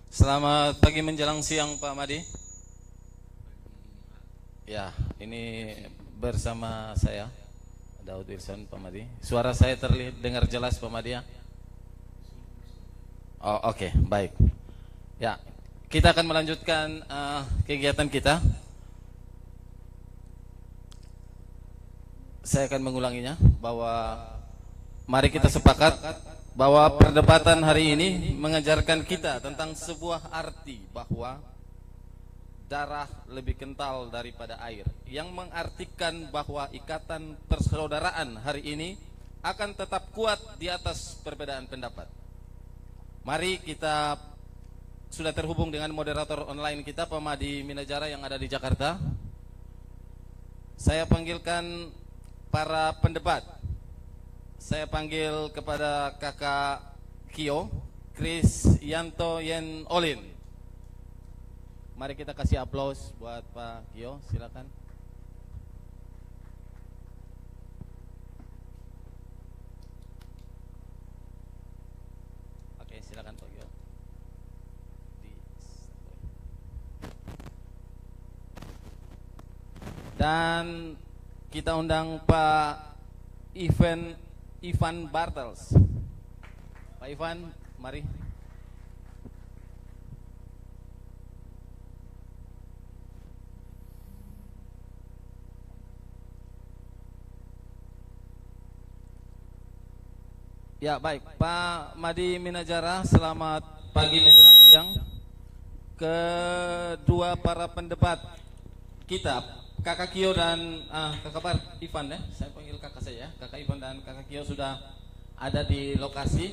Selamat pagi menjelang siang Pak Madi. Ya, ini bersama saya Daud Wilson Pak Madi. Suara saya terlihat dengar jelas Pak Madi ya? Oh, oke, baik. Ya, kita akan melanjutkan kegiatan kita. Saya akan mengulanginya bahwa mari kita sepakat bahwa perdebatan hari ini mengajarkan kita tentang sebuah arti bahwa darah lebih kental daripada air, yang mengartikan bahwa ikatan persaudaraan hari ini akan tetap kuat di atas perbedaan pendapat. Mari kita sudah terhubung dengan moderator online kita Pak Madi Minajara yang ada di Jakarta. Saya panggilkan para pendebat. Saya panggil kepada Kakak Kio, Chris Yanto Yen Olin. Mari kita kasih aplaus buat Pak Kio, silakan. Oke, silakan Pak Kio. Dan kita undang Pak Ivan Bartels. Pak Ivan, mari. Ya, baik. Pak Madi Minajara, selamat pagi menjelang siang. Kedua para pendebat kita, Kakak Kio dan Kakak Ivan ya. Saya panggil kakak saya ya. Kakak Ivan dan Kakak Kio sudah ada di lokasi.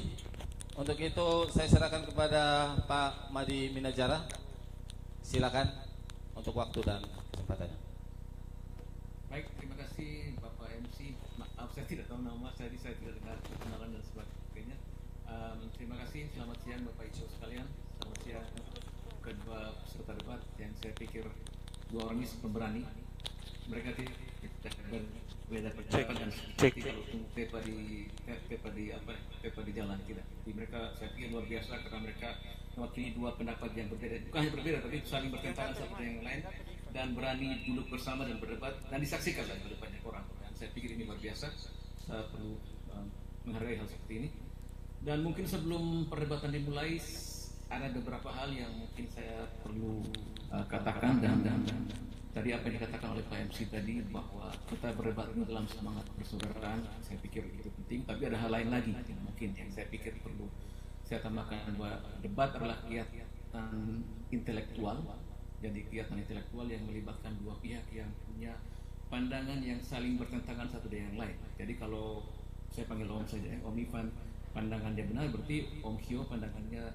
Untuk itu saya serahkan kepada Pak Madi Minajara. Silakan untuk waktu dan kesempatannya. Baik, terima kasih Bapak MC. Maaf saya tidak tahu nama, saya tidak dengar kenalan dan sebagainya. Terima kasih, selamat siang Bapak Ibu sekalian. Selamat siang kedua peserta debat yang saya pikir dua orang ini pemberani. Mereka tidak berbeda pendapat dan seperti kalau tunggu tepa di jalan tidak. Jadi mereka saya pikir luar biasa karena mereka mewakili dua pendapat yang berbeda, bukan hanya berbeda tapi saling bertentangan satu dengan yang lain, dan berani duduk bersama dan berdebat dan disaksikan oleh banyak orang. Dan saya pikir ini luar biasa. Saya perlu menghargai hal seperti ini. Dan mungkin sebelum perdebatan dimulai ada beberapa hal yang mungkin saya perlu katakan dan tadi apa yang dikatakan oleh Pak MC tadi bahwa kita berdebat dalam semangat persaudaraan, saya pikir itu penting. Tapi ada hal lain lagi yang mungkin yang saya pikir perlu saya tambahkan, bahwa debat adalah kegiatan intelektual. Jadi kegiatan intelektual yang melibatkan dua pihak yang punya pandangan yang saling bertentangan satu dengan yang lain. Jadi kalau saya panggil Om saja, Om Ivan pandangannya benar, berarti Om Hyo pandangannya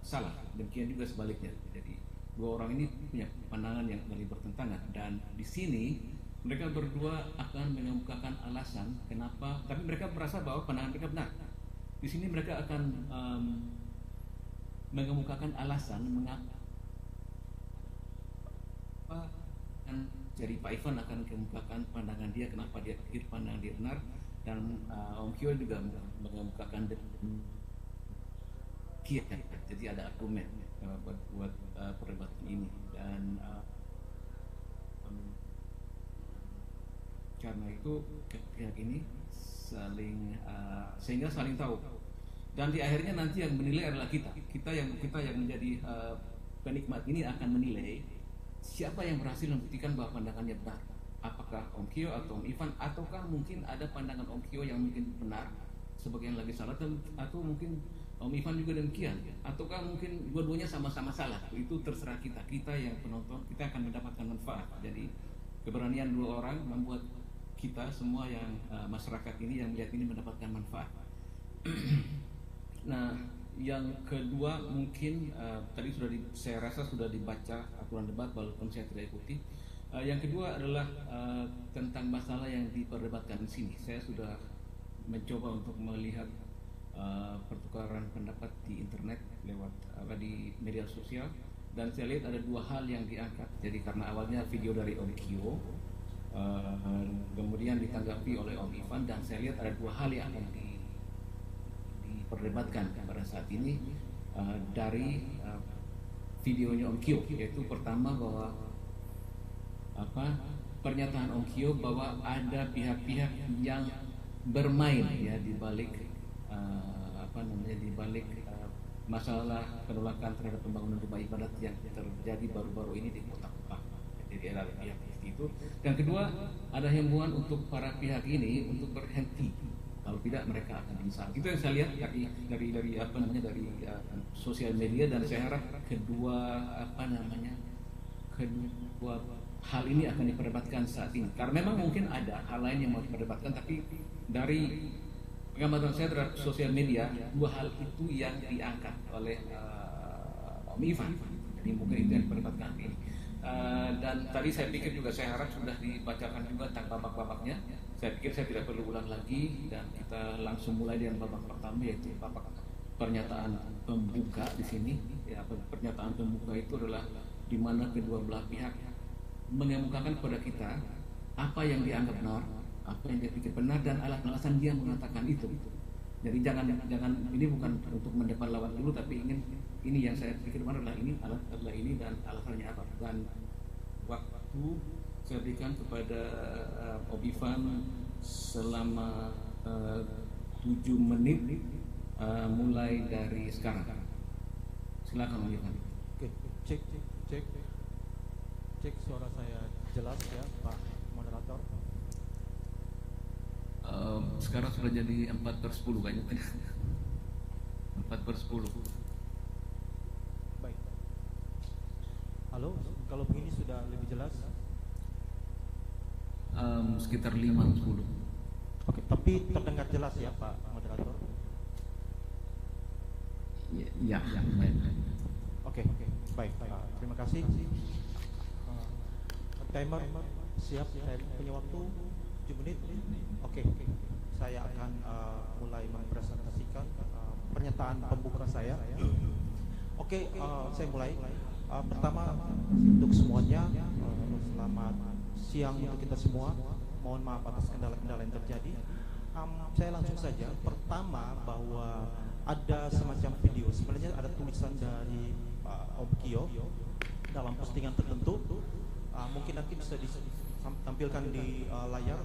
salah. Demikian juga sebaliknya. Jadi dua orang ini punya pandangan yang saling bertentangan, dan di sini mereka berdua akan mengemukakan alasan kenapa, tapi mereka merasa bahwa pandangan mereka benar. Di sini mereka akan mengemukakan alasan mengapa. Jadi Pak Ivan akan mengemukakan pandangan dia, kenapa dia pikir pandangan dia benar, dan Om Kyo juga mengemukakan demikian. Jadi ada argumen buat perdebatan ini, dan karena itu pihak ini saling sehingga saling tahu, dan di akhirnya nanti yang menilai adalah kita yang menjadi penikmat ini akan menilai siapa yang berhasil membuktikan bahwa pandangannya benar. Apakah Om Kyo atau Om Ivan, ataukah mungkin ada pandangan Om Kyo yang mungkin benar, sebagian lagi salah, atau mungkin Om Ivan juga demikian, ataukah mungkin dua-duanya sama-sama salah. Itu terserah kita yang penonton, kita akan mendapatkan manfaat. Jadi keberanian dua orang membuat kita semua yang masyarakat ini yang melihat ini mendapatkan manfaat. Nah, yang kedua mungkin tadi saya rasa sudah dibaca aturan debat walaupun saya tidak ikuti. Yang kedua adalah tentang masalah yang diperdebatkan di sini. Saya sudah mencoba untuk melihat pertukaran pendapat di internet lewat di media sosial, dan saya lihat ada dua hal yang diangkat. Jadi karena awalnya video dari Om Kyo, kemudian ditanggapi oleh Om Ivan, dan saya lihat ada dua hal yang akan diperdebatkan pada saat ini dari videonya Om Kyo, yaitu pertama bahwa pernyataan Om Kyo bahwa ada pihak-pihak yang bermain ya di balik di balik masalah penolakan terhadap pembangunan rumah ibadat yang terjadi baru-baru ini di kota-kota. Jadi ada pihak itu. Dan kedua, ada himbauan untuk para pihak ini untuk berhenti. Kalau tidak mereka akan dihisap. Itu yang saya lihat dari sosial media, dan saya harap kedua hal ini akan diperdebatkan saat ini. Karena memang mungkin ada hal lain yang mau diperdebatkan, tapi dari pengamatan saya terhadap sosial media, dua hal itu yang diangkat oleh Om Ivan. Jadi mungkin itu yang diperdebatkan ini. Dan tadi saya pikir juga, saya harap sudah dibacakan juga tentang babak-babaknya. Saya pikir saya tidak perlu ulang lagi, dan kita langsung mulai dengan babak pertama, yaitu babak pernyataan pembuka di sini. Ya, pernyataan pembuka itu adalah di mana kedua belah pihak mengemukakan kepada kita apa yang dianggap benar, apa yang dia pikir benar, dan alasan dia mengatakan itu. Jadi jangan ini bukan untuk mendepan lawan dulu, tapi ini yang saya pikir benar adalah ini, adalah ini, dan alasannya apa. Dan waktu saya berikan kepada Om Ivan selama 7 menit mulai dari sekarang. Silakan Om Ivan. Oke, cek suara saya jelas ya Pak Moderator. Sekarang sudah jadi 4/10 kayaknya. 4/10. Baik. Halo, kalau begini sudah lebih jelas? Sekitar 5/10. Oke, tapi terdengar jelas ya Pak Moderator? Ya, baik. Oke, baik. Terima kasih. Timer siap, saya punya waktu 7 menit. Oke, saya akan mulai mempresentasikan pernyataan pembuka saya. Oke, saya mulai. Pertama, untuk semuanya, selamat siang untuk kita semua. Mohon maaf atas kendala-kendala yang terjadi. Saya langsung saja. Pertama, bahwa ada semacam video. Sebenarnya ada tulisan dari Om Kyo dalam postingan tertentu. Mungkin nanti bisa ditampilkan di layar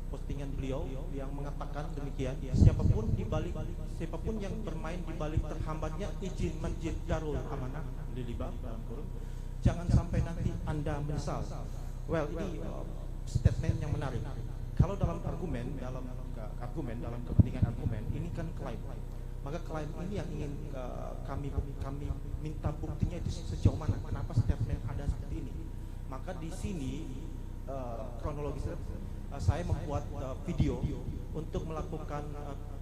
postingan beliau yang mengatakan demikian: siapapun yang bermain di balik terhambatnya izin Masjid Darul Amanah di Libab dalam kurung, jangan sampai nanti Anda menyesal. Well, ini statement yang menarik. Kalau dalam kepentingan argumen, ini kan klaim. Maka klaim ini yang ingin kami minta buktinya itu sejauh mana, kenapa statement ada seperti ini. Maka di sini kronologisnya saya membuat video untuk melakukan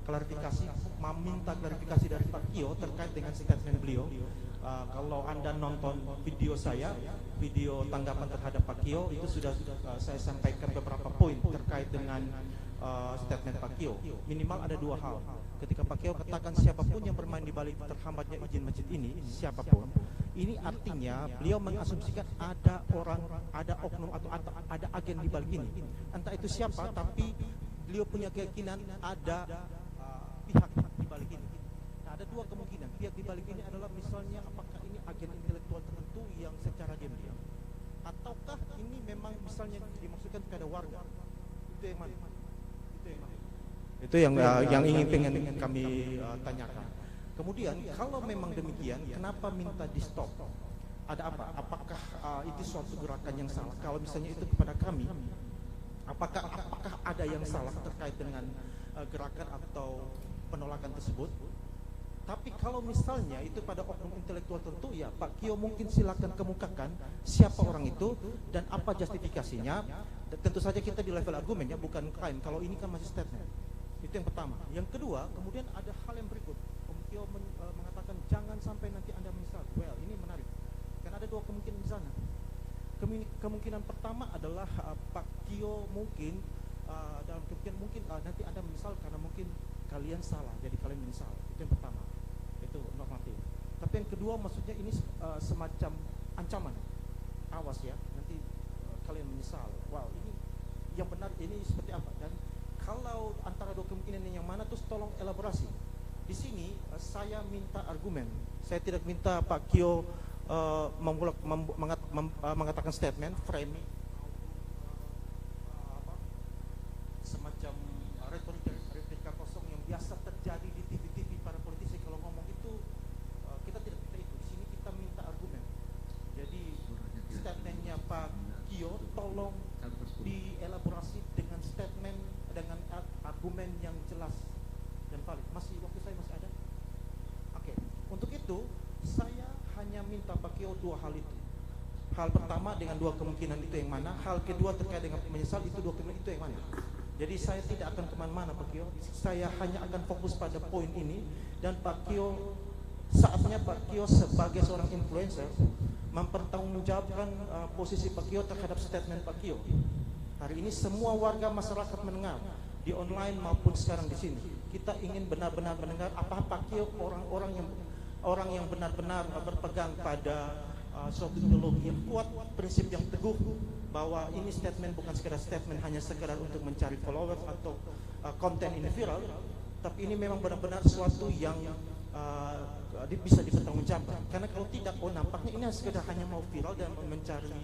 klarifikasi, meminta klarifikasi dari Pak Kyo terkait dengan statement beliau. Kalau Anda nonton video saya, video tanggapan terhadap Pak Kyo, itu sudah saya sampaikan beberapa poin terkait dengan statement Pak Kyo. Minimal ada dua hal. Ketika Pak Kyo katakan siapapun yang bermain di balik terhambatnya izin masjid ini, siapapun, ini artinya beliau mengasumsikan ada orang, ada oknum atau ada agen di balik ini. Entah itu siapa, tapi beliau punya keyakinan ada pihak di balik ini. Nah, ada dua kemungkinan. Pihak di balik ini adalah misalnya apakah ini agen intelektual tertentu yang secara diam-diam, ataukah ini memang misalnya dimaksudkan kepada warga. Itu yang mana? Itu yang ingin kami tanyakan. Kemudian kalau memang demikian, kenapa minta di stop? Ada apa? Apakah itu suatu gerakan yang salah? Kalau misalnya itu kepada kami, apakah ada yang salah terkait dengan gerakan atau penolakan tersebut? Tapi kalau misalnya itu pada oknum intelektual tertentu, ya Pak Kyo mungkin silakan kemukakan siapa orang itu dan apa justifikasinya. Tentu saja kita di level argumen ya, bukan klaim. Kalau ini kan masih statement. Itu yang pertama. Yang kedua, kemudian ada hal yang berikut. Om Kyo mengatakan jangan sampai nanti Anda menyesal. Well, ini menarik. Karena ada dua kemungkinan di sana. Kemungkinan pertama adalah Pak Kyo mungkin dalam kemungkinan mungkin nanti Anda menyesal karena mungkin kalian salah, jadi kalian menyesal. Itu yang pertama. Itu normatif. Tapi yang kedua maksudnya ini semacam ancaman. Awas ya, nanti kalian menyesal. Wow, ini yang benar ini seperti apa? Dan kalau antara dua kemungkinan yang mana, terus tolong elaborasi. Di sini saya minta argumen. Saya tidak minta Pak Kyo mengatakan statement, framing, semacam retorika kosong yang biasa terjadi di TV-TV para politisi kalau ngomong itu, kita tidak minta itu. Di sini kita minta argumen. Jadi statementnya Pak Kio tolong dielaborasi dengan statement, dengan argumen yang jelas dan valid. Waktu saya masih ada? Oke. Untuk itu saya hanya minta Pak Kio dua hal itu. Hal pertama dengan dua kemungkinan itu yang mana? Hal kedua terkait dengan menyesal itu dua kemungkinan itu yang mana? Jadi saya tidak akan kemana-mana Pak Kio. Saya hanya akan fokus pada poin ini, dan Pak Kio, saatnya Pak Kio sebagai seorang influencer mempertanggungjawabkan posisi Pak Kio terhadap statement Pak Kio. Hari ini semua warga masyarakat mendengar di online maupun sekarang di sini. Kita ingin benar-benar mendengar apa Pak Kio, orang yang benar-benar berpegang pada suatu ideologi yang kuat, prinsip yang teguh, bahwa ini statement bukan sekedar statement hanya sekedar untuk mencari followers atau konten ini viral, tapi ini memang benar-benar sesuatu yang bisa dipertanggungjawabkan. Karena kalau tidak, nampaknya ini sekedar hanya mau viral dan mencari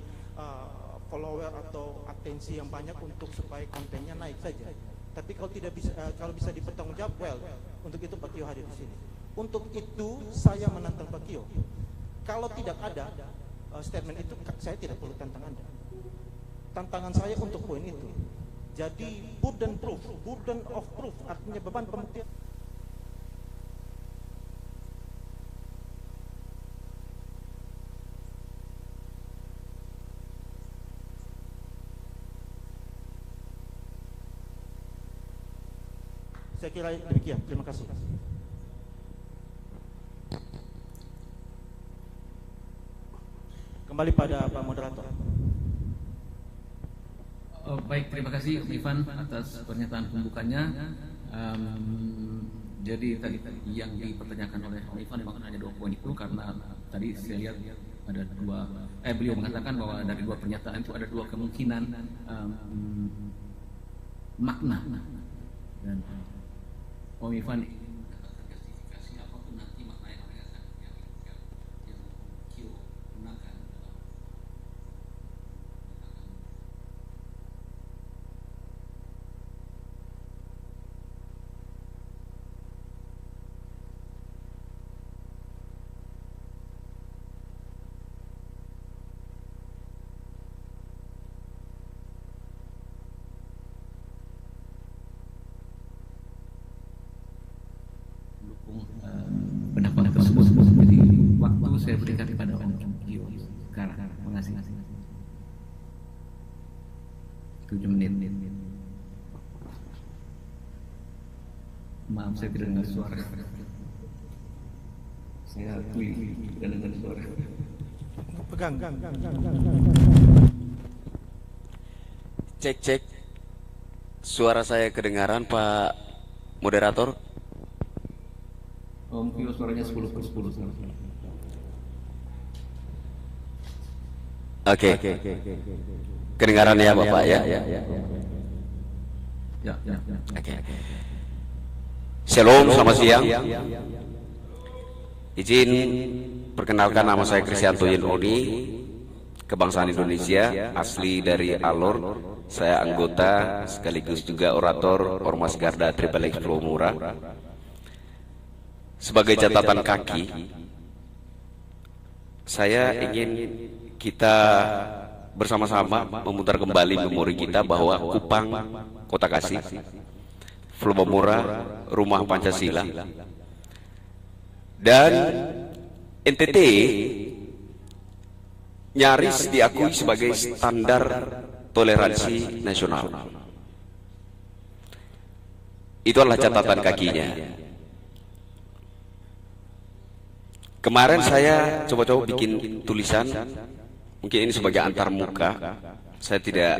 follower atau atensi yang banyak untuk supaya kontennya naik saja. Tapi kalau tidak bisa, kalau bisa dipertanggungjawab, untuk itu Pak Kio hadir di sini. Untuk itu saya menantang Pak Kio. Kalau tidak ada statement itu, saya tidak perlu tantang Anda. Tantangan saya untuk poin itu. Jadi burden of proof, artinya beban pembuktian. Saya kira demikian. Terima kasih. Kembali pada Pak Moderator. Baik, terima kasih Ivan atas pernyataan pembukanya. Jadi tadi yang dipertanyakan oleh Ivan memang hanya 2 poin itu, karena tadi saya lihat ada beliau mengatakan bahwa dari 2 pernyataan itu ada 2 kemungkinan makna. Dan Om Ivan justifikasi apapun nanti makna yang Kio gunakan. Pendapat tersebut. Jadi waktu saya berikan kepada Om Kio sekarang. Terima kasih. 7 menit. Maaf, saya tidak dengar suara. Saya tidak dengar suara. Pegang. Cek. Suara saya kedengaran, Pak Moderator? Om Kio suaranya 10/10. Oke. Kedengaran ya Bapak ya? Ya. Oke. Shalom, selamat siang. Izin perkenalkan, nama saya Kristianto Yenoni, kebangsaan Indonesia, asli dari Alor. Saya anggota sekaligus juga orator Ormas Garda Tribalik Pulau Mura. Sebagai catatan kaki, saya ingin kita bersama-sama memutar kembali memori kita bahwa Kupang, Kota Kasih, Pulau Mura, rumah Pancasila, dan NTT nyaris diakui sebagai standar toleransi nasional. Itu adalah catatan kakinya. Kemarin saya coba-coba bikin tulisan, mungkin ini sebagai antarmuka. Saya tidak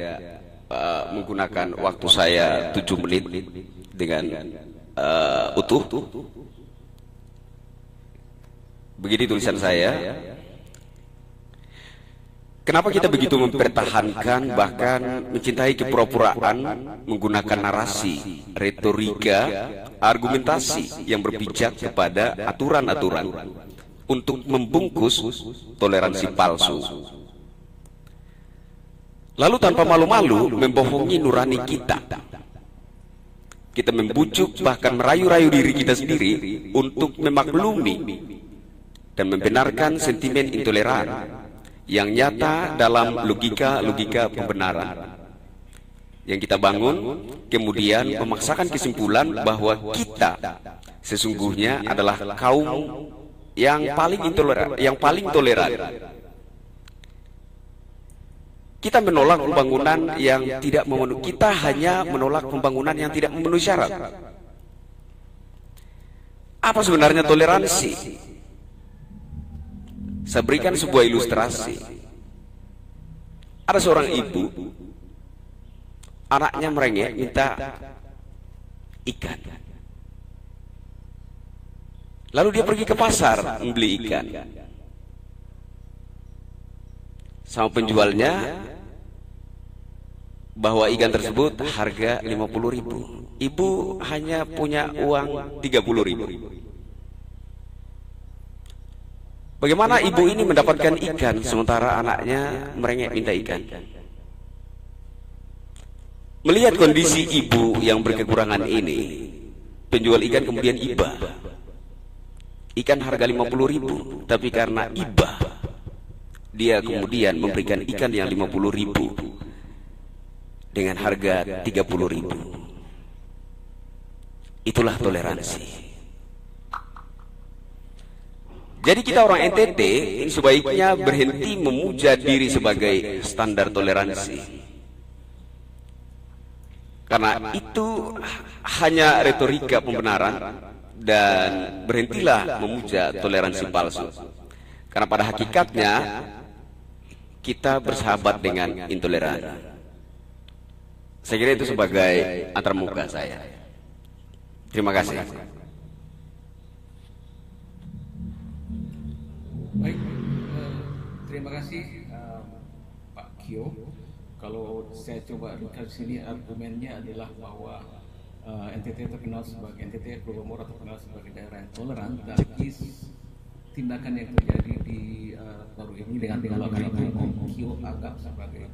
menggunakan waktu saya 7 menit dengan utuh. Begini tulisan saya. Kenapa kita begitu mempertahankan, bahkan mencintai kepura-puraan, menggunakan narasi, retorika, argumentasi yang berpijak kepada aturan-aturan, untuk membungkus toleransi palsu. Lalu tanpa malu-malu membohongi nurani kita. Kita membujuk bahkan merayu-rayu diri kita sendiri untuk memaklumi dan membenarkan sentimen intoleran yang nyata dalam logika-logika pembenaran yang kita bangun, kemudian memaksakan kesimpulan bahwa kita sesungguhnya adalah kaum yang paling toleran. Kita menolak pembangunan yang tidak memenuhi, kita hanya menolak pembangunan yang tidak memenuhi syarat. Apa sebenarnya toleransi? Saya berikan sebuah ilustrasi. Ada seorang ibu, anaknya merengek minta ikan. Lalu dia pergi ke pasar membeli ikan. Sama penjualnya bahwa ikan tersebut harga 50.000. Ibu hanya punya uang 30.000. Bagaimana ibu ini mendapatkan ikan sementara anaknya merengek minta ikan? Melihat kondisi ibu yang berkekurangan ini, penjual ikan kemudian iba. Ikan harga 50.000, tapi karena iba, dia kemudian memberikan ikan yang 50.000 dengan harga 30.000. Itulah toleransi. Jadi kita orang NTT sebaiknya berhenti memuja diri sebagai standar toleransi, karena itu hanya retorika pembenaran, dan berhentilah memuja toleransi palsu, karena pada hakikatnya kita bersahabat dengan intoleran. Saya kira itu sebagai antarmuka saya. Terima kasih. Baik, terima kasih Pak Kyo. Kalau saya coba ringkas sini, argumennya adalah bahwa NTT terkenal sebagai NTT Pulau Mora terkenal sebagai daerah yang toleran, tapi tindakan yang terjadi di baru ini dengan melakukan itu Kyo anggap sebagai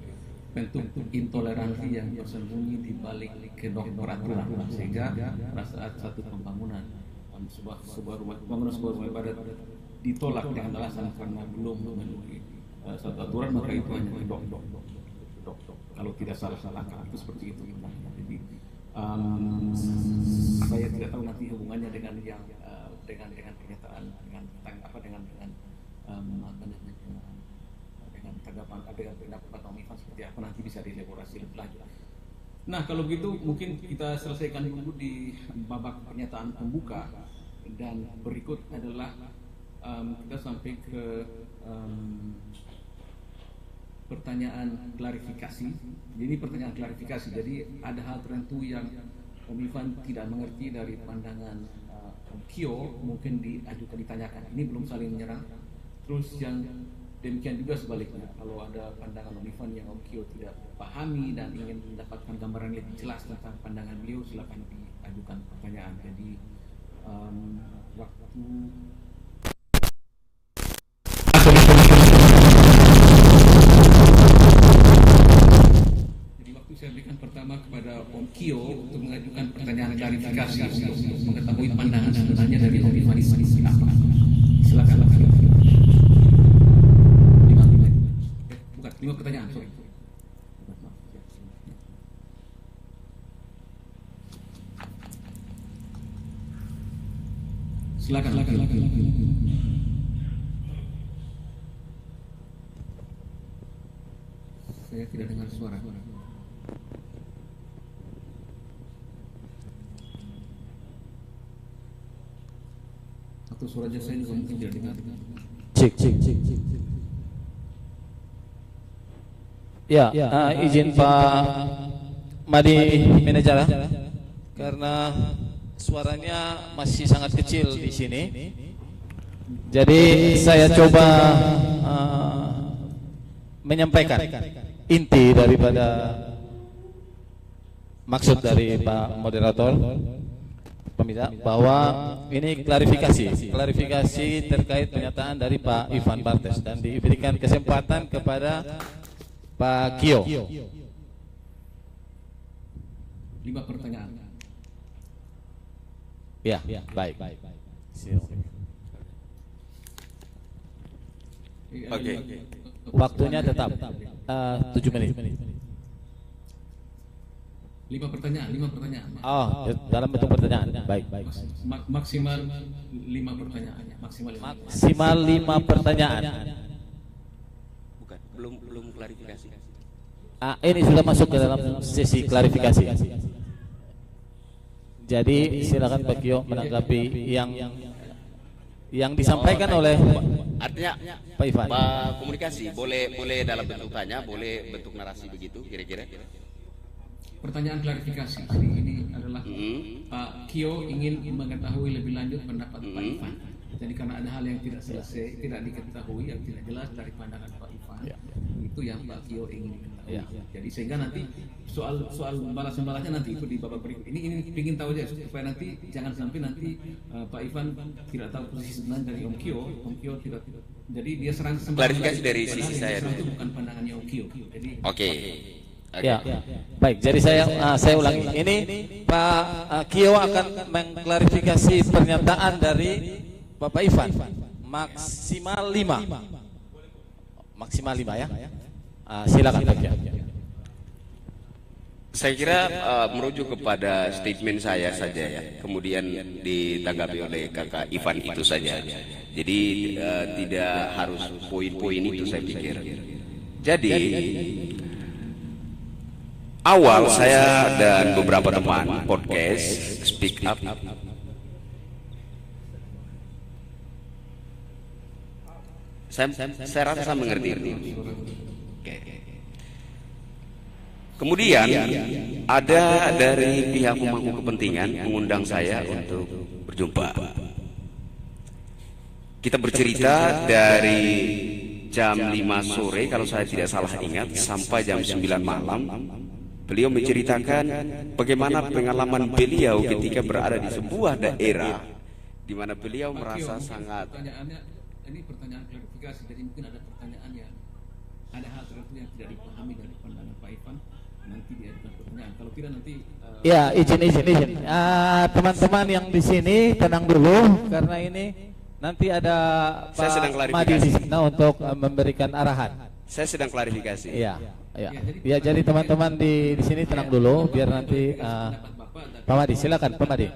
bentuk intoleransi yang bersembunyi di balik kedok peraturan, sehingga pada saat satu pembangunan sebuah rumah ibadat ditolak dengan alasan karena belum memenuhi satu aturan, maka itu hanya kedok. Kalau tidak salah itu seperti itu. Jadi saya tidak tahu nanti hubungannya dengan yang dengan pernyataan dengan tanggapan dengan pendapat Om Ivan seperti apa, nanti bisa dielaborasi lebih lanjut. Nah, kalau begitu mungkin kita selesaikan dulu di babak pernyataan pembuka, dan berikut adalah kita sampai ke pertanyaan klarifikasi. Jadi pertanyaan klarifikasi, jadi ada hal tertentu yang Om Ivan tidak mengerti dari pandangan Om Kyo, mungkin ditanyakan. Ini belum saling menyerang. Terus yang demikian juga sebaliknya, kalau ada pandangan Om Ivan yang Om Kyo tidak pahami dan ingin mendapatkan gambaran lebih jelas tentang pandangan beliau, silakan diajukan pertanyaan. Jadi waktu saya berikan pertama kepada Om Kyo untuk mengajukan pertanyaan klarifikasi untuk mengetahui pandangan sebenarnya dari Om Ivan ini apa. Silakan. Lima pertanyaan, sorry. Silakan. Saya tidak dengar suara. Atau suara saya juga mungkin tidak dengar. Cek. Ya, izin Pak Madi manajer, karena suaranya masih sangat kecil di sini. Jadi saya coba menyampaikan inti daripada maksud dari Pak Moderator, pemirsa bahwa ini klarifikasi terkait pernyataan dari Pak Ivan Bartes dan diberikan kesempatan kepada Pak Kio. 5 pertanyaan. Ya, baik. Oke. Waktunya tetap 7 menit. 5 pertanyaan. Oh, dalam bentuk pertanyaan. Baik. Maksimal 5 pertanyaan. Maksimal 5 pertanyaan. Bukan, belum klarifikasi. Ini sudah masuk ke dalam sesi klarifikasi. Jadi silakan Pak Kio menanggapi yang disampaikan oleh Artinya Pak Ivan. komunikasi boleh dalam bentuk tanya, boleh bentuk narasi begitu kira-kira. Pertanyaan klarifikasi hari ini adalah Pak Kio ingin mengetahui lebih lanjut pendapat Pak Ivan. Jadi karena ada hal yang tidak selesai, tidak diketahui, yang tidak jelas dari pandangan Pak Ivan, itu yang Pak Kio ingin ketahui. Jadi sehingga nanti soal balasan-balasnya nanti itu di babak berikut. Ini ingin tahu aja supaya nanti jangan sampai nanti Pak Ivan tidak tahu posisi sebenarnya dari Om Kio. Om Kio tidak. Jadi dia serang Klarifikasi dari sisi saya itu bukan pandangannya Om Kio. Jadi Oke. Ya, baik. Jadi saya ulangi. Ini Pak Kio akan mengklarifikasi pernyataan dari Bapak Ivan. Maksimal 5 ya. Silakan Pak Kio. Saya kira merujuk kepada statement saya saja ya, kemudian ditanggapi oleh Kakak Ivan itu saja. Jadi tidak harus poin-poin itu saya pikir. Jadi awal saya dan beberapa teman podcast Speak Up saya rasa saya mengerti itu. Kemudian ada dari pihak pemangku kepentingan mengundang saya untuk berjumpa. Kita bercerita dari jam 5 sore kalau saya tidak salah ingat sampai jam 9 malam. Beliau menceritakan bagaimana pengalaman beliau ketika berada di sebuah daerah di mana beliau merasa sangat. Ini pertanyaan klarifikasi, jadi mungkin ada pertanyaan yang ada hal tertentu yang tidak dipahami dari pandangan Pak Ivan, nanti diajukan pertanyaan. Kalau tidak nanti ya izin. Teman-teman yang di sini tenang dulu karena ini nanti ada Pak Madi di sana untuk memberikan arahan. Saya sedang klarifikasi. Iya. Jadi teman-teman di sini tenang dulu biar nanti Pak Madi silakan Pak Madi.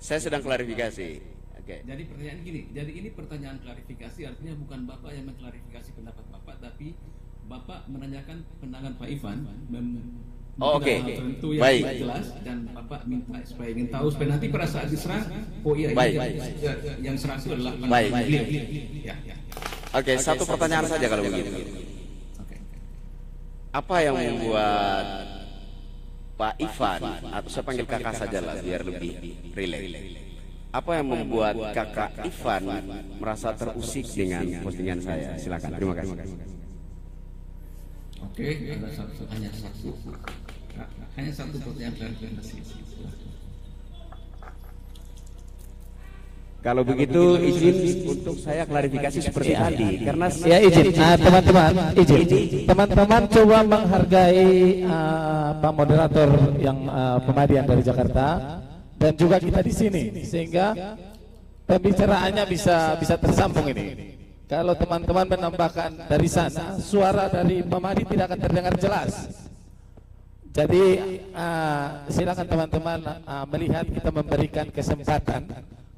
Saya sedang klarifikasi. Okay. Jadi pertanyaan gini, jadi ini pertanyaan klarifikasi artinya bukan Bapak yang mengklarifikasi pendapat Bapak, tapi Bapak menanyakan pandangan Pak Ivan. Oke. Tentu yang tidak jelas dan Bapak minta supaya ingin tahu supaya nanti pada saat diserang, oh iya yang serang itu adalah pandangan beliau. Ya. Oke, satu pertanyaan saja kalau begitu. Apa yang membuat Pak Ivan atau saya panggil kakak saja lah biar lebih rileks. Apa yang membuat kakak Ivan merasa terusik dengan postingan saya? Silakan. Terima kasih. Oke, hanya satu pertanyaan klarifikasi. Kalau begitu izin untuk saya klarifikasi seperti tadi karena ya izin teman-teman coba menghargai Pak moderator yang Pemadian dari Jakarta dan juga kita di sini sehingga pembicaraannya bisa tersambung ini. Kalau teman-teman menambahkan dari sana suara dari Pemadi tidak akan terdengar jelas. Jadi silakan teman-teman melihat kita memberikan kesempatan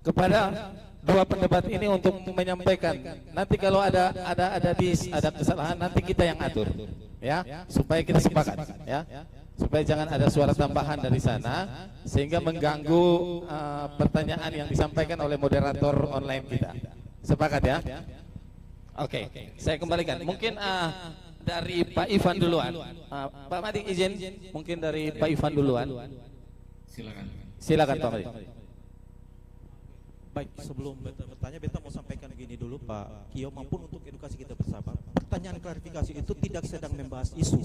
kepada dua pendebat ini untuk menyampaikan. Nanti kalau ada kesalahan nanti kita yang atur, ya, supaya kita sepakat, ya, supaya jangan ada suara tambahan dari sana sehingga mengganggu pertanyaan yang disampaikan oleh moderator online kita. Sepakat ya? Oke, saya kembalikan. Mungkin dari Pak Ivan duluan. Pak Madi izin, mungkin dari Pak Ivan duluan. Silakan Pak Madi. Baik, sebelum beta bertanya, beta mau sampaikan gini dulu Pak Kio, maupun untuk edukasi kita bersama. Pertanyaan klarifikasi itu tidak sedang membahas isu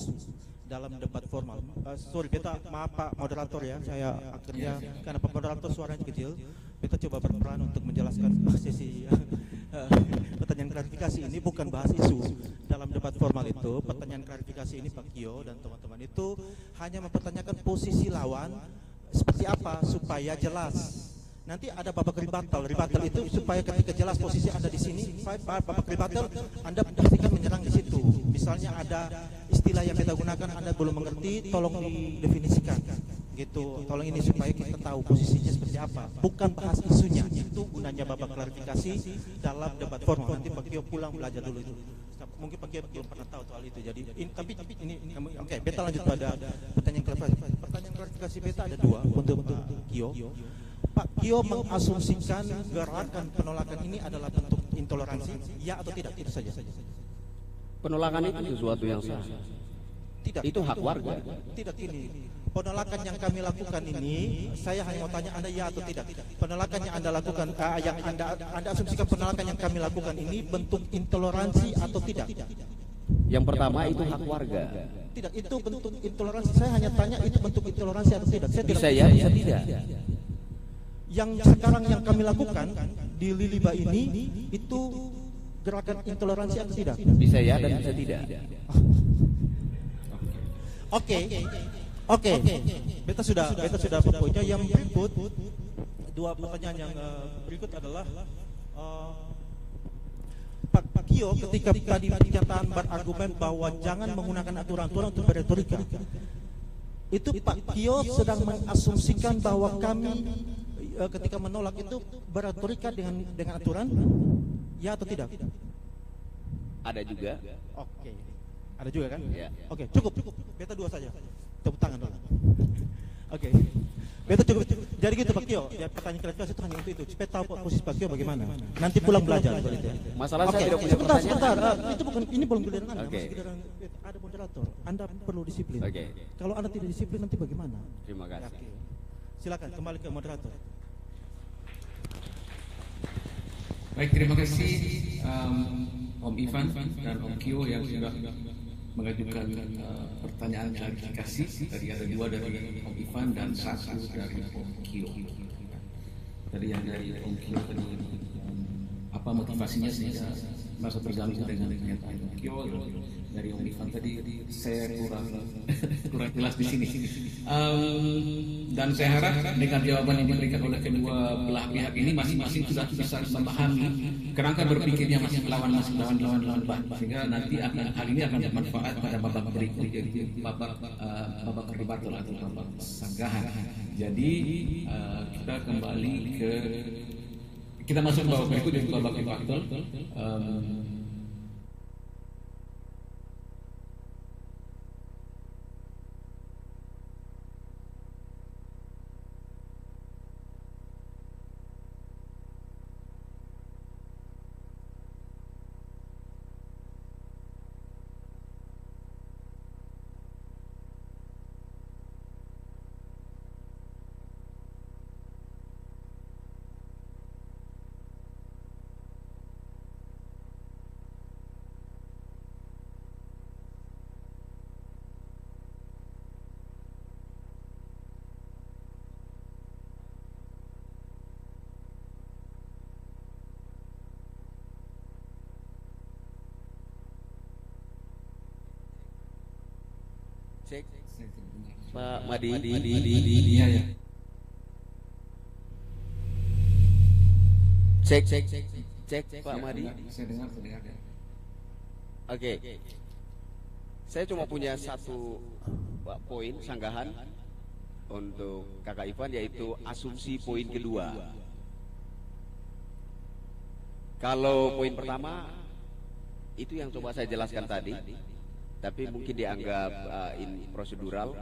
dalam debat formal. Sorry, beta maaf Pak Moderator ya, saya akhirnya karena Pak Moderator suaranya kecil, beta coba berperan untuk menjelaskan sesi pertanyaan klarifikasi ini bukan bahas isu dalam debat formal itu. Pertanyaan klarifikasi ini Pak Kio dan teman-teman itu hanya mempertanyakan posisi lawan seperti apa supaya jelas. Nanti ada babak rebuttal itu supaya ketika jelas posisi Anda di sini, babak rebuttal Anda pastikan menyerang di situ. Misalnya ada istilah yang kita gunakan Anda belum mengerti, tolong didefinisikan. Gitu. Tolong ini supaya kita tahu posisinya seperti apa. Bukan bahas isunya. Itu gunanya babak klarifikasi dalam debat formal. Nanti Pak Kio pulang belajar dulu itu. Mungkin Pak Kio belum pernah tahu soal itu. Jadi tapi ini oke, beta lanjut pada pertanyaan klarifikasi. Pertanyaan klarifikasi beta ada dua untuk Pak Kio. Pak Kio mengasumsikan gerakan penolakan ini adalah bentuk intoleransi, ya atau tidak? Itu saja. Penolakan itu sesuatu yang sah. Tidak. Itu hak warga. Tidak ini. Penolakan yang kami lakukan ini, saya hanya mau tanya Anda ya atau tidak. Penolakan yang Anda lakukan, yang Anda asumsikan penolakan yang kami lakukan ini bentuk intoleransi atau tidak? Yang pertama itu hak warga. Tidak, itu bentuk intoleransi. Saya hanya tanya itu bentuk intoleransi atau tidak. Saya Bisa ya, bisa tidak. Yang sekarang yang kami lakukan di Liliba ini itu gerakan intoleransi atau tidak? Bisa ya dan bisa tidak. Oke. Beta sudah poinnya. Yang berikut dua pertanyaan yang berikut adalah Pak Kio ketika tadi pernyataan berargumen bahwa jangan menggunakan aturan-aturan untuk berretorika. Itu Pak Kio sedang mengasumsikan bahwa kami ketika menolak itu berretorika dengan aturan, ya atau tidak? Ada juga. Oke. Ada juga kan? Ya. Oke, cukup. Beta dua saja. Tepuk tangan dulu. Oke. Beta cukup. Jadi gitu Pak Kio. Ya, pertanyaan klarifikasi itu hanya untuk itu. Supaya tahu posisi Pak Kio bagaimana. Nanti pulang belajar seperti itu. Masalah saya tidak punya Sebentar. Itu bukan, ini belum giliran Anda. Oke. Ada moderator. Anda perlu disiplin. Oke. Kalau Anda tidak disiplin nanti bagaimana? Terima kasih. Oke. Silakan kembali ke moderator. Baik, terima kasih Om Ivan dan Om Kio yang sudah mengajukan pertanyaan klarifikasi. Tadi ada dua dari Om Ivan dan satu dari Om Kio. Tadi yang dari Om Kio tadi apa motivasinya sehingga merasa terganggu dengan pernyataan Om Kio. Dari Om Ivan tadi saya kurang jelas di sini. Dan saya harap dengan jawaban yang diberikan oleh kedua belah pihak ini masing-masing sudah bisa memahami kerangka berpikirnya lawan sehingga nanti hal ini akan bermanfaat pada babak berikut, jadi babak rebuttal atau babak sanggahan. Jadi kita masuk ke babak berikut dari babak rebuttal. Cek. Pak Madi. Iya ya. Cek Pak Madi. Saya dengar. Oke. Saya cuma punya satu poin sanggahan untuk Kakak Ivan, yaitu asumsi poin kedua. Kalau poin pertama itu yang coba saya jelaskan tadi, tapi mungkin dianggap prosedural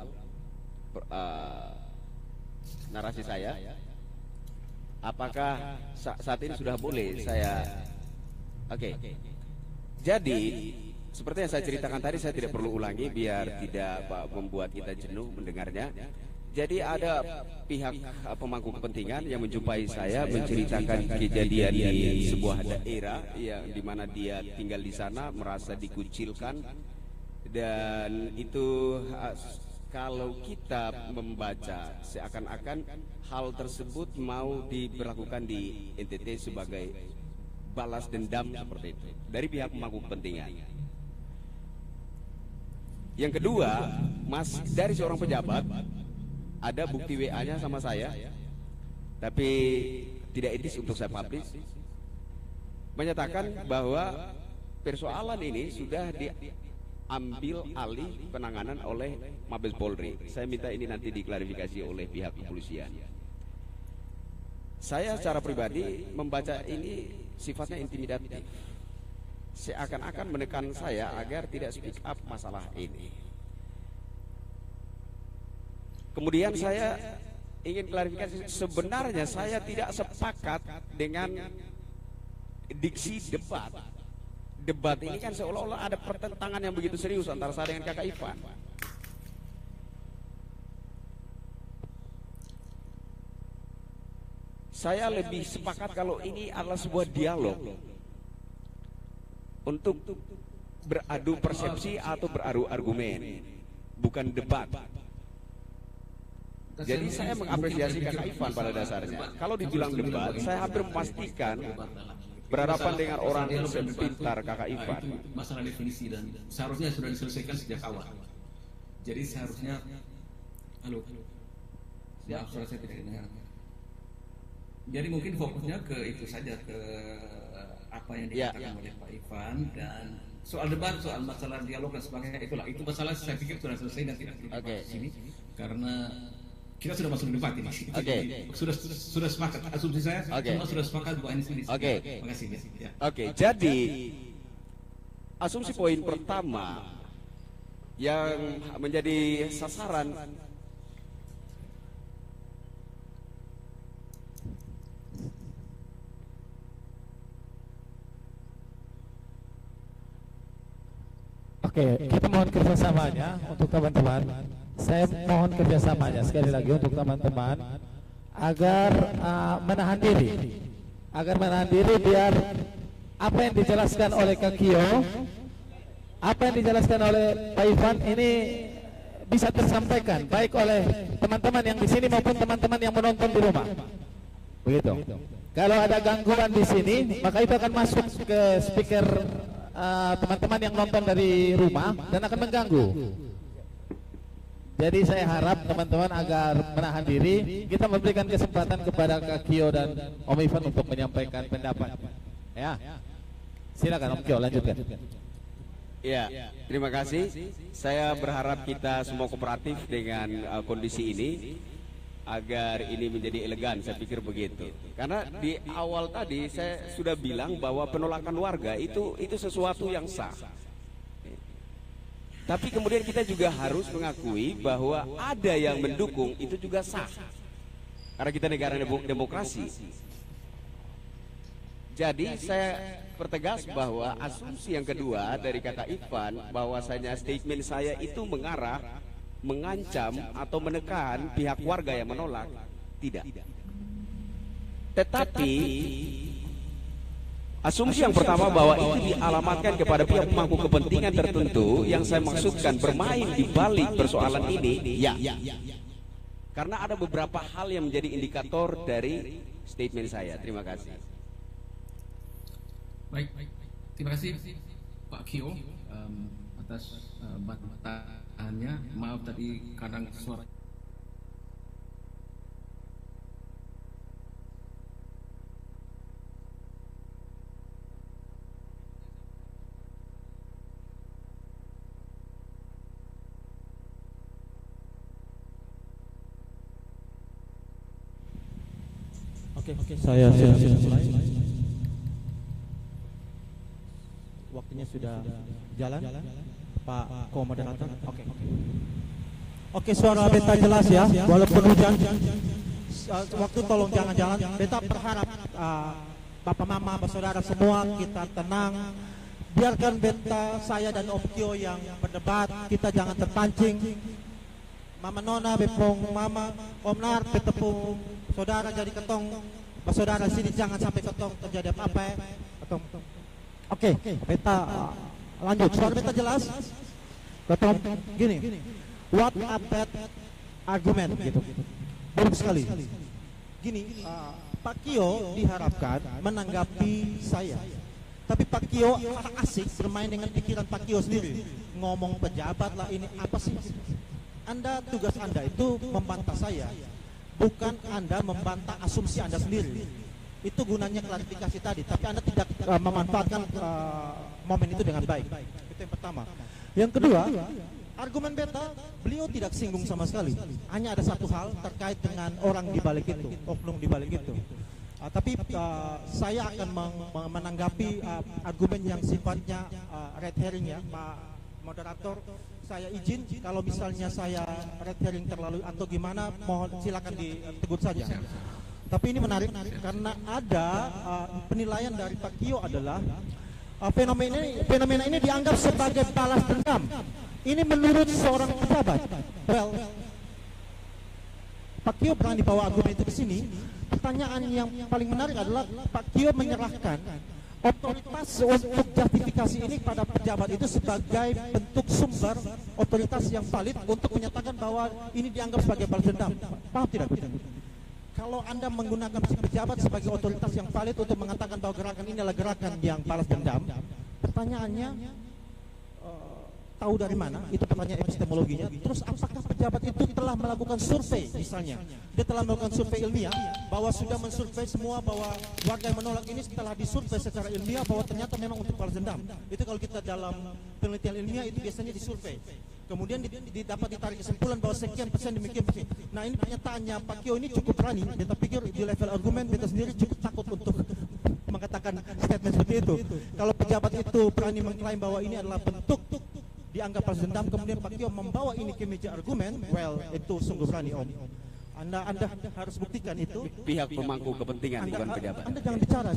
narasi saya. Apakah saat ini sudah boleh saya? Oke. Jadi seperti yang saya ceritakan tadi, saya tidak perlu ulangi biar tidak membuat kita jenuh mendengarnya. Jadi ada pihak pemangku kepentingan yang menjumpai saya menceritakan kejadian di sebuah daerah yang dimana dia tinggal di sana, merasa dikucilkan Dan itu kalau kita membaca seakan-akan hal tersebut mau diberlakukan di NTT sebagai balas dendam seperti itu dari pihak pemangku kepentingan. Yang kedua, dari seorang pejabat ada bukti WA-nya sama saya, tapi tidak etis untuk saya publish, menyatakan bahwa persoalan ini sudah diambil alih penanganan oleh Mabes Polri. Saya minta ini nanti diklarifikasi oleh pihak kepolisian. Saya secara pribadi membaca ini sifatnya intimidatif, seakan-akan menekan saya agar tidak speak up masalah ini. Kemudian saya ingin klarifikasi, sebenarnya saya tidak sepakat dengan diksi debat. Debat ini kan seolah-olah ada pertentangan yang begitu serius antara saya dengan Kakak Ivan. Saya lebih sepakat kalau ini adalah sebuah dialog untuk beradu persepsi atau beradu argumen, bukan debat. Jadi saya mengapresiasi Kakak Ivan pada dasarnya. Kalau dibilang debat, saya hampir memastikan berhadapan dengan orang sepintar Kakak Ivan. Masalah definisi dan seharusnya sudah diselesaikan sejak awal. Jadi seharusnya, halo, ya suara saya tidak dengar. Jadi mungkin fokusnya ke itu saja, ke apa yang dikatakan oleh Pak Ivan, dan soal debat, soal masalah dialog dan sebagainya, itu masalah saya pikir sudah selesai dan tidak perlu dibahas di sini karena kita sudah masuk debat ini. Sudah sepakat. Asumsi saya semua sudah sepakat bahwa ini sudah. Terima kasih. Ya. Jadi asumsi poin pertama yang menjadi sasaran kita mohon kerjasamanya untuk teman-teman. Saya mohon kerjasamanya sekali lagi untuk teman-teman agar menahan diri, biar apa yang dijelaskan oleh Kak Kio, apa yang dijelaskan oleh Pak Ivan ini bisa tersampaikan baik oleh teman-teman yang di sini maupun teman-teman yang menonton di rumah. Begitu. Kalau ada gangguan di sini, maka itu akan masuk ke speaker teman-teman yang nonton dari rumah dan akan mengganggu. Jadi saya harap teman-teman agar menahan diri. Kita memberikan kesempatan kepada Kak Kio dan Om Ivan untuk menyampaikan pendapat. Ya, silakan Om Kio lanjutkan. Ya, terima kasih. Saya berharap kita semua kooperatif dengan kondisi ini agar ini menjadi elegan. Saya pikir begitu. Karena di awal tadi saya sudah bilang bahwa penolakan warga itu sesuatu yang sah. Tapi kemudian kita juga harus mengakui bahwa ada yang mendukung itu juga sah. Karena kita negara demokrasi. Jadi saya pertegas bahwa asumsi yang kedua dari Kakak Ivan bahwasanya statement saya itu mengarah, mengancam atau menekan pihak warga yang menolak, tidak. Tetapi asumsi yang pertama bahwa itu dialamatkan kepada pihak pemangku kepentingan tertentu yang saya maksudkan bermain di balik persoalan ini, ya. Karena ada beberapa hal yang menjadi indikator dari statement saya. Terima kasih. Baik, terima kasih Pak Kio atas bataannya. Maaf tadi kadang suara. Oke, saya mulai. Waktunya sudah jalan, Pak Komoderator. Oke, suara beta jelas ya, walaupun hujan. Waktu tolong jangan jalan. Beta berharap Bapak Mama, Saudara semua kita tenang. Biarkan beta, saya dan Om Kio yang berdebat, kita jangan terpancing. Mama Nona, Bepong Mama, Om Nar, Petepung, Saudara jadi ketong. Saudara sini jangan sampai ketong terjadi apa-apa. Oke, beta lanjut. Suara beta jelas. Ketua gini, what a bad argument gitu. Buruk sekali. Gini, Pak Kio diharapkan menanggapi saya. Tapi Pak Kio asik bermain dengan pikiran Pak Kio sendiri. Ngomong pejabat lah ini apa sih? Tugas Anda itu membantah saya. Bukan Anda membantah asumsi Anda sendiri. Itu gunanya klarifikasi tadi. Tapi Anda tidak memanfaatkan momen itu dengan baik. Itu yang pertama. Yang kedua, argumen beta, beliau tidak singgung sama sekali. Hanya ada satu hal terkait dengan orang di balik itu, oknum di balik itu. Tapi saya akan menanggapi argumen yang sifatnya red herring ya, Pak Moderator. Saya izin kalau misalnya saya red herring terlalu atau gimana, mohon silakan ditegur saja. Tapi ini menarik karena ada penilaian dari Pak Kio adalah fenomena ini dianggap sebagai balas dendam. Ini menurut seorang pejabat. Well, Pak Kio berani bawa argumen itu ke sini. Pertanyaan yang paling menarik adalah Pak Kio menyerahkan otoritas untuk justifikasi ini pada pejabat itu sebagai bentuk sumber otoritas yang valid untuk menyatakan bahwa ini dianggap sebagai balas dendam. Paham tidak? Kalau Anda menggunakan pejabat sebagai otoritas yang valid untuk mengatakan bahwa gerakan ini adalah gerakan yang balas dendam, pertanyaannya tahu dari mana? Itu pertanyaan epistemologinya. Terus apakah pejabat itu telah melakukan survei misalnya? Dia telah melakukan survei ilmiah bahwa sudah mensurvei semua bahwa warga yang menolak ini setelah disurvei secara ilmiah bahwa ternyata memang untuk balas dendam. Itu kalau kita dalam penelitian ilmiah itu biasanya disurvei. Kemudian dapat ditarik kesimpulan bahwa sekian persen demikian persen. Nah ini pernyataannya Pak Kio ini cukup berani. Beta pikir di level argumen beta sendiri cukup takut untuk mengatakan statement seperti itu. Kalau pejabat itu berani mengklaim bahwa ini adalah bentuk dianggap balas dendam, kemudian Pak Kio membawa ini ke meja argumen, well itu sungguh berani Om. Anda harus buktikan itu. Pihak pemangku kepentingan bukan pejabat. Anda jangan bicara.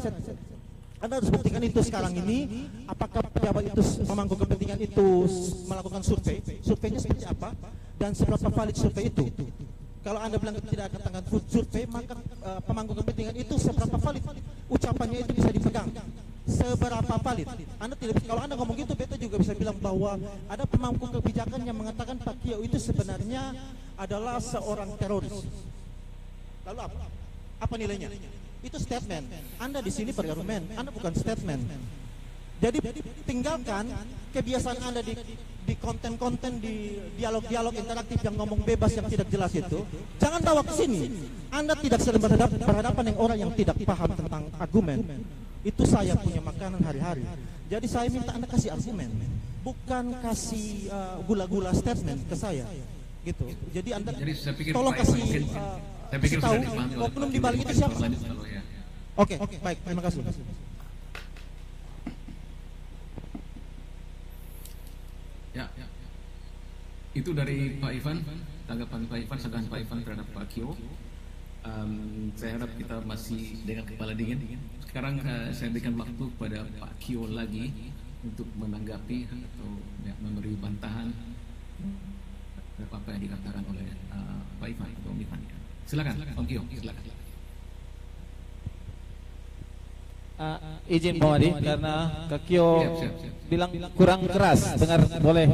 Anda harus buktikan itu sekarang ini. Apakah pejabat itu pemangku kepentingan itu melakukan survei? Surveinya seperti apa? Dan seberapa valid survei itu? Kalau Anda bilang tidak katakan survei, maka pemangku kepentingan itu seberapa valid? Ucapannya itu bisa dipegang. Seberapa valid? Anda tidak. Kalau Anda ngomong gitu, beta juga bisa bilang bahwa ada pemangku kebijakan yang mengatakan Pak Kio itu sebenarnya adalah seorang teroris. Lalu apa? Apa nilainya? Itu statement. Anda di sini berargumen, Anda bukan statement. Jadi tinggalkan kebiasaan Anda di konten-konten, di dialog-dialog interaktif yang ngomong bebas yang tidak jelas itu. Jangan bawa ke sini. Anda tidak sedang berhadapan dengan orang yang tidak paham tentang argumen. Itu saya punya makanan hari-hari. Jadi saya minta Anda kasih argumen, bukan kasih gula-gula statement ke saya. Gitu. Jadi Anda tolong kasih tahu oknum di balik itu siapa. Oke, baik, terima kasih. Ya. Itu dari Pak Ivan, tanggapan Pak Ivan, sanggahan Pak Ivan terhadap Pak Kio. Saya harap kita masih dengan kepala dingin. Sekarang saya berikan waktu pada Pak Kio lagi untuk menanggapi atau memberi bantahan apa yang dikatakan oleh Pak Ivan atau Om Ivan. Silakan, Om Kio, silakan. Izin Pak Madi, karena Kak Kio Siap. bilang kurang keras, dengar boleh?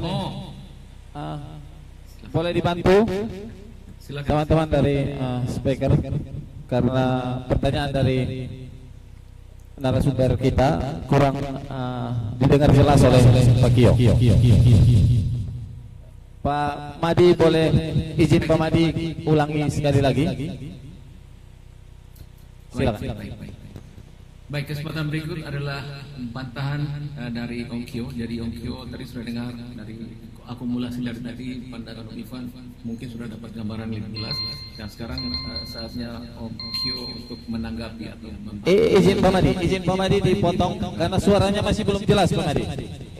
Boleh dibantu teman-teman dari speaker, karena pertanyaan dari narasumber kita kurang didengar jelas oleh Pak Kio. Pak Madi, boleh izin Pak Madi ulangi sekali lagi? Silakan. Baik, kesempatan berikut adalah bantahan dari Om Kio. Jadi Om Kio tadi sudah dengar dari akumulasi dari tadi pandangan Om Ivan, mungkin sudah dapat gambaran lebih jelas. Dan sekarang saatnya Om Kio untuk menanggapi atau izin Pak Madi dipotong karena suaranya masih belum jelas Pak Madi.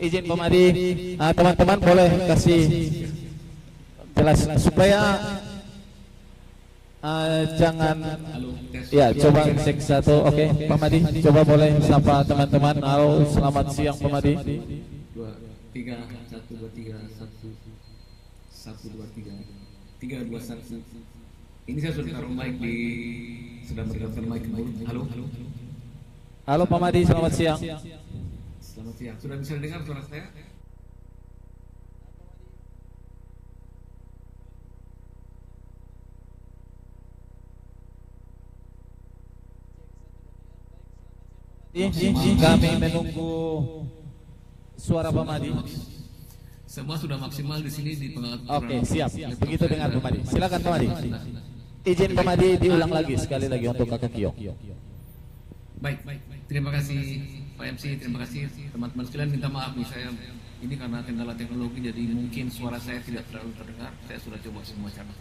Izin Pak Madi, teman-teman boleh kasih jelas supaya jangan ya, coba cek satu. Oke, Pak Madi, coba boleh sapa teman-teman. Halo, selamat siang Pak Madi. 2, 3, 1, 2, 3, 1, 2, 3, 3, 2, 1. Ini saya sudah taruh mic sudah mendapatkan mic ke mulut. Halo Pak Madi, selamat siang. Selamat siang. Sudah bisa dengar suara saya? Kami menunggu suara Pak Madi. Semua sudah maksimal di sini di pengaturan. Oke, siap. Begitu dengan Pak Madi. Silakan Pak Madi. Izin Pak Madi diulang lagi sekali lagi untuk Kakak Kio. Baik. Terima kasih Pak MC, terima kasih teman-teman sekalian. Minta maaf nih saya ini karena kendala teknologi jadi mungkin suara saya tidak terlalu terdengar. Saya sudah coba semua cara.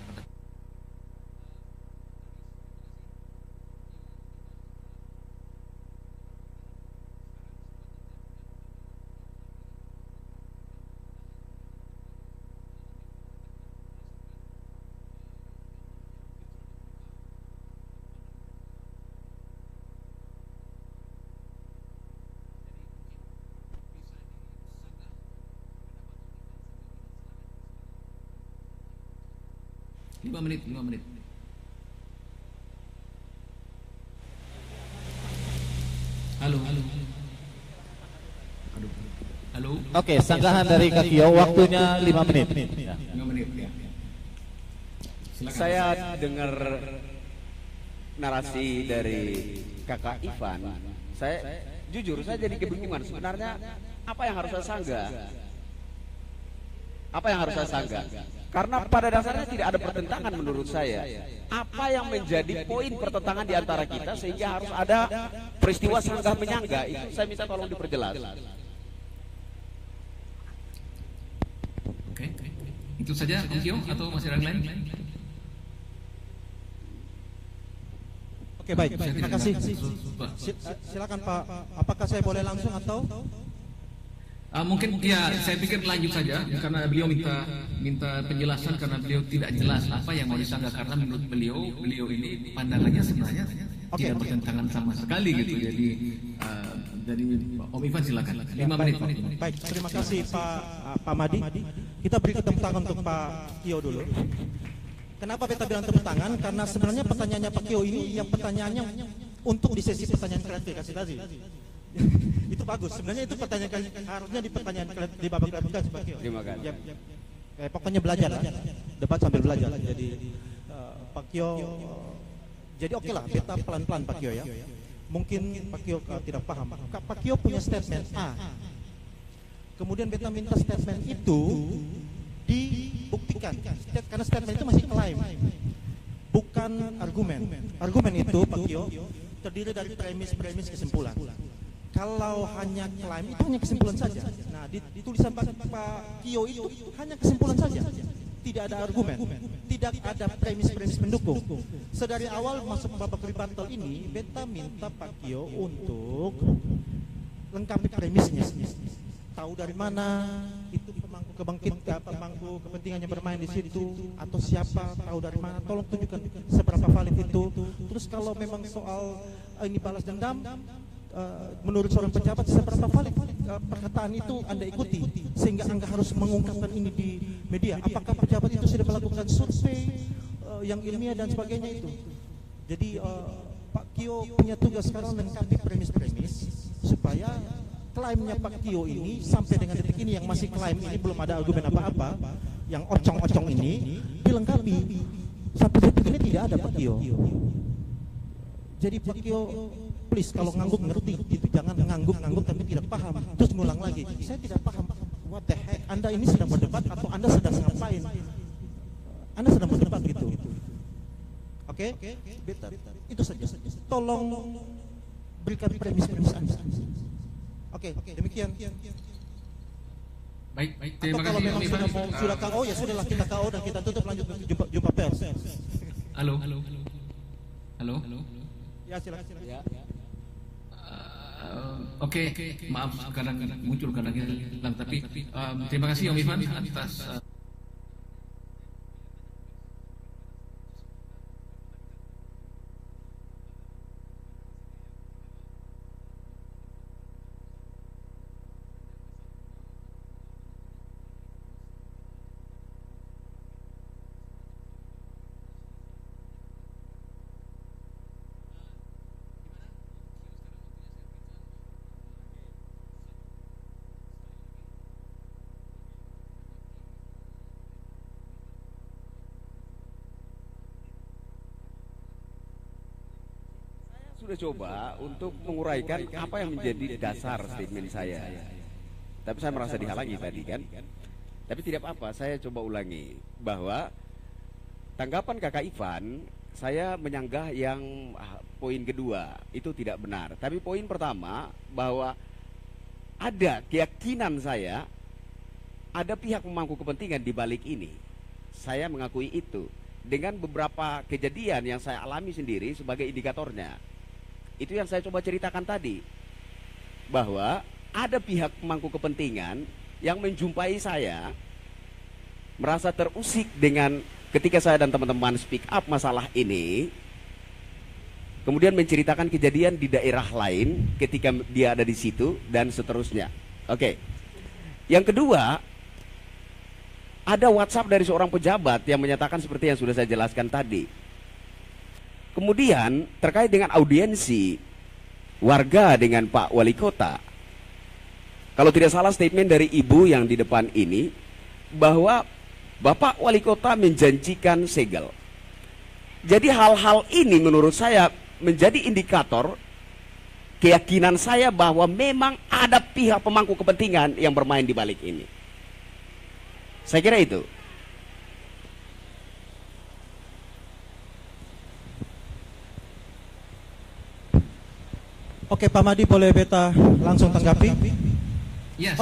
Lima menit. Halo. Oke, sanggahan dari Kak Kio, waktunya 5 menit. 5 menit ya. Silakan. Saya dengar narasi dari Kakak Ivan. Saya jujur saya jadi kebingungan sebenarnya apa yang harus saya sanggah? Apa yang harus saya sanggah? Karena pada dasarnya tidak ada pertentangan menurut saya. Apa yang menjadi poin pertentangan di antara kita sehingga harus ada peristiwa sanggah menyangga? Itu saya minta tolong diperjelas. Oke. Itu saja Om Kio atau masih ada yang lain? Oke, baik. Terima kasih. Silakan Pak. Apakah saya boleh langsung atau? Mungkin ya saya pikir lanjut saja karena beliau minta penjelasan karena beliau tidak jelas apa yang mau disanggah karena menurut beliau ini pandangannya sebenarnya tidak bertentangan sama sekali gitu. Jadi Om Ivan silakan 5 menit Pak. Baik, terima kasih Pak Madi. Kita beri tepuk tangan untuk Pak Kio dulu. Kenapa beta bilang tepuk tangan? Karena sebenarnya pertanyaannya Pak Kio ini yang pertanyaannya untuk di sesi pertanyaan klarifikasi tadi. Itu bagus. Sebenarnya itu pertanyaan harusnya di pertanyaan di babak klarifikasi Pak Kio. Terima kasih. Pokoknya belajar lah. Debat sambil belajar. Jadi Pak Kio, jadi oke lah, beta pelan-pelan Pak Kio ya. Mungkin Pak Kio tidak paham. Pak Kio punya statement A. Kemudian beta minta statement itu dibuktikan. Karena statement itu masih klaim, bukan argumen. Argumen itu Pak Kio terdiri dari premis kesimpulan. Kalau hanya klaim itu hanya kesimpulan saja. Nah, di tulisan Pak Kio itu hanya kesimpulan saja. Tidak ada argumen, tidak ada premis pendukung. Sedari awal masuk babak rebuttal ini, beta minta Pak Kio untuk lengkapi premisnya. Tahu dari mana itu pemangku kepentingannya bermain di situ atau siapa, tahu dari mana, tolong tunjukkan seberapa valid itu. Terus kalau memang soal ini balas dendam, menurut seorang pejabat seberapa valid perkataan itu Anda ikuti sehingga Anda harus mengungkapkan ini di media. Apakah pejabat itu sudah melakukan survei yang ilmiah dan sebagainya itu. Jadi Pak Kio punya tugas sekarang lengkapi premis-premis supaya klaimnya Pak Kio ini sampai dengan detik ini yang masih klaim ini belum ada argumen apa-apa, yang ocong-ocong ini dilengkapi. Sampai detik ini tidak ada Pak Kio. Jadi Pak Kio, please kalau ngangguk ngerti gitu, jangan ngangguk tapi tidak paham terus ngulang lagi. Saya tidak paham. What the heck? Anda ini sedang berdebat atau Anda sedang ngapain? Anda sedang berdebat gitu. Oke? Itu saja. Tolong berikan premis-premis Anda. Oke, demikian. Baik, Atau terima kalau kasih memang Om Ivan. sudah KO ya sudahlah kita KO dan kita tutup lanjut jumpa pers. Halo. Ya silakan. Oke, maaf kadang muncul kadang hilang tapi terima kasih Om Ivan atas sudah coba untuk menguraikan apa yang menjadi dasar statement saya. Tapi saya merasa dihalangi tadi kan. Tapi tidak apa-apa, saya coba ulangi bahwa tanggapan Kakak Ivan, saya menyanggah yang poin kedua itu tidak benar. Tapi poin pertama bahwa ada keyakinan saya ada pihak pemangku kepentingan di balik ini. Saya mengakui itu dengan beberapa kejadian yang saya alami sendiri sebagai indikatornya. Itu yang saya coba ceritakan tadi, bahwa ada pihak pemangku kepentingan yang menjumpai saya, merasa terusik dengan ketika saya dan teman-teman speak up masalah ini, kemudian menceritakan kejadian di daerah lain ketika dia ada di situ dan seterusnya. Oke. Yang kedua, ada WhatsApp dari seorang pejabat yang menyatakan seperti yang sudah saya jelaskan tadi. Kemudian terkait dengan audiensi warga dengan Pak Wali Kota, kalau tidak salah statement dari ibu yang di depan ini bahwa Bapak Wali Kota menjanjikan segel. Jadi hal-hal ini menurut saya menjadi indikator keyakinan saya bahwa memang ada pihak pemangku kepentingan yang bermain di balik ini. Saya kira itu. Oke, Pak Madi boleh beta langsung tanggapi? Ya,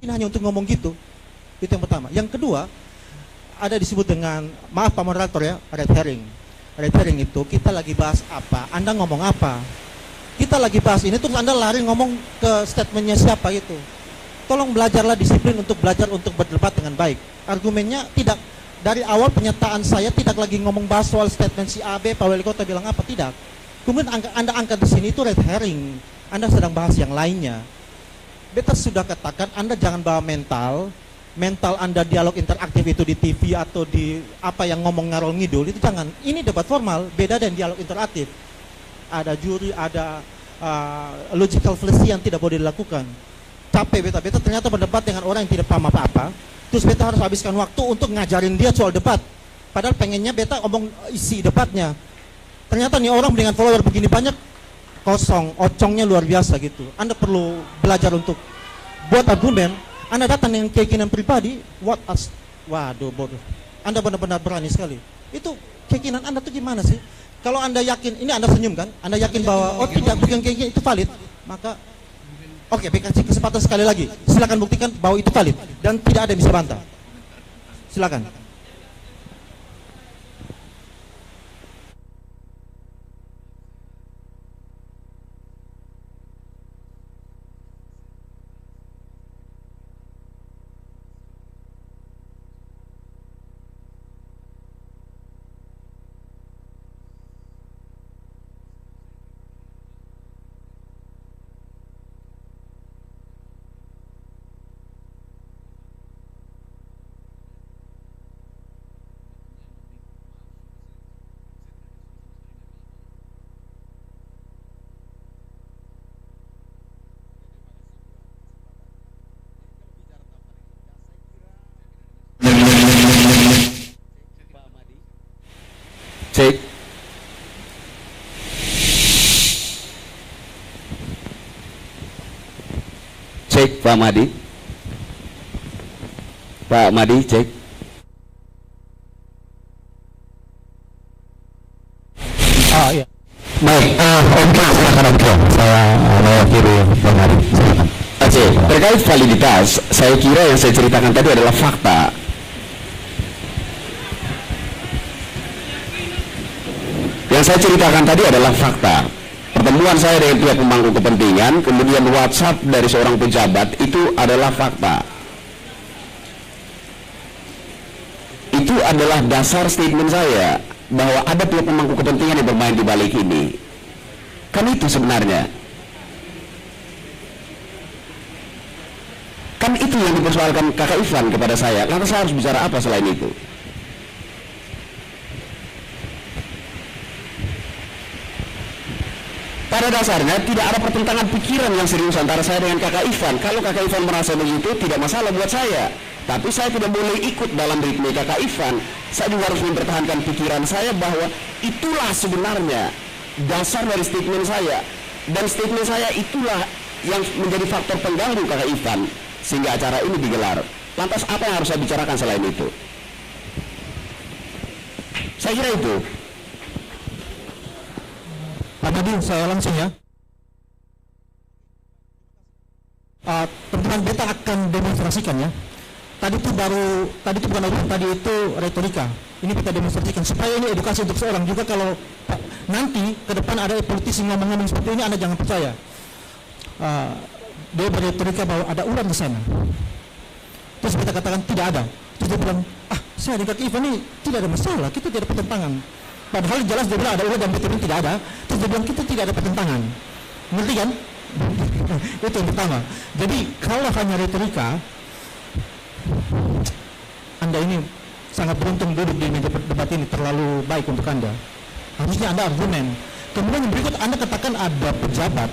Ini hanya untuk ngomong gitu. Itu yang pertama. Yang kedua, ada disebut dengan, maaf Pak Moderator ya, red herring. Red herring itu kita lagi bahas apa, Anda ngomong apa. Kita lagi bahas ini terus Anda lari ngomong ke statementnya siapa itu. Tolong belajarlah disiplin untuk belajar untuk berdebat dengan baik. Argumennya tidak, dari awal pernyataan saya tidak lagi ngomong bahas soal statement si AB, Pak Wali Kota bilang apa, tidak. Kemudian Anda angkat di sini itu red herring. Anda sedang bahas yang lainnya. Beta sudah katakan Anda jangan bawa mental Anda dialog interaktif itu di TV atau di apa yang ngomong ngarol ngidul, itu jangan. Ini debat formal, beda dengan dialog interaktif. Ada juri, ada logical fallacy yang tidak boleh dilakukan. Capek beta ternyata berdebat dengan orang yang tidak paham apa-apa, terus beta harus habiskan waktu untuk ngajarin dia soal debat. Padahal pengennya beta ngomong isi debatnya. Ternyata nih orang dengan follower begini banyak, kosong, ocongnya luar biasa gitu. Anda perlu belajar untuk buat argumen. Anda datang dengan keyakinan pribadi, waduh bodoh. Anda benar-benar berani sekali. Itu keyakinan Anda tuh gimana sih? Kalau Anda yakin, ini Anda senyum kan? Anda yakin bahwa tidak, bukan keyakinan itu valid, maka oke, kasih kesempatan sekali lagi. Silakan buktikan bahwa itu valid dan tidak ada yang bisa bantah. Silakan. Cek. Cek Pak Madi. Pak Madi cek. mengakhiri Bang Arif. Silakan. Oke, terkait validitas, saya kira yang saya ceritakan tadi adalah fakta. Yang saya ceritakan tadi adalah fakta. Pertemuan saya dengan pihak pemangku kepentingan, kemudian WhatsApp dari seorang pejabat, itu adalah fakta. Itu adalah dasar statement saya bahwa ada pihak pemangku kepentingan yang bermain di balik ini. Kan itu sebenarnya. Kan itu yang dipersoalkan Kakak Ivan kepada saya. Lantas saya harus bicara apa selain itu? Pada dasarnya tidak ada pertentangan pikiran yang serius antara saya dengan Kakak Ivan. Kalau Kakak Ivan merasa begitu, tidak masalah buat saya. Tapi saya tidak boleh ikut dalam ritme Kakak Ivan. Saya juga harus mempertahankan pikiran saya bahwa itulah sebenarnya dasar dari statement saya. Dan statement saya itulah yang menjadi faktor pengganggu Kakak Ivan sehingga acara ini digelar. Lantas apa yang harus saya bicarakan selain itu? Saya kira itu. Pak Nadi, saya langsung ya. Teman-teman, beta akan demonstrasikan ya. Tadi itu bukan argumen, tadi itu retorika. Ini kita demonstrasikan supaya ini edukasi untuk seorang juga. Kalau nanti ke depan ada politisi ngomong-ngomong seperti ini, Anda jangan percaya. Dia berretorika bahwa ada ular di sana. Terus kita katakan tidak ada. Terus dia bilang, saya dengan Kak Ivan ini tidak ada masalah, kita tidak ada pertentangan. Padahal jelas dia bilang ada ular dan betul tidak ada. Terus dia bilang kita tidak ada pertentangan. Ngerti kan? Itu yang pertama. Jadi kalau hanya retorika, Anda ini sangat beruntung duduk di meja debat ini, terlalu baik untuk Anda. Harusnya Anda argumen. Kemudian yang berikut Anda katakan ada pejabat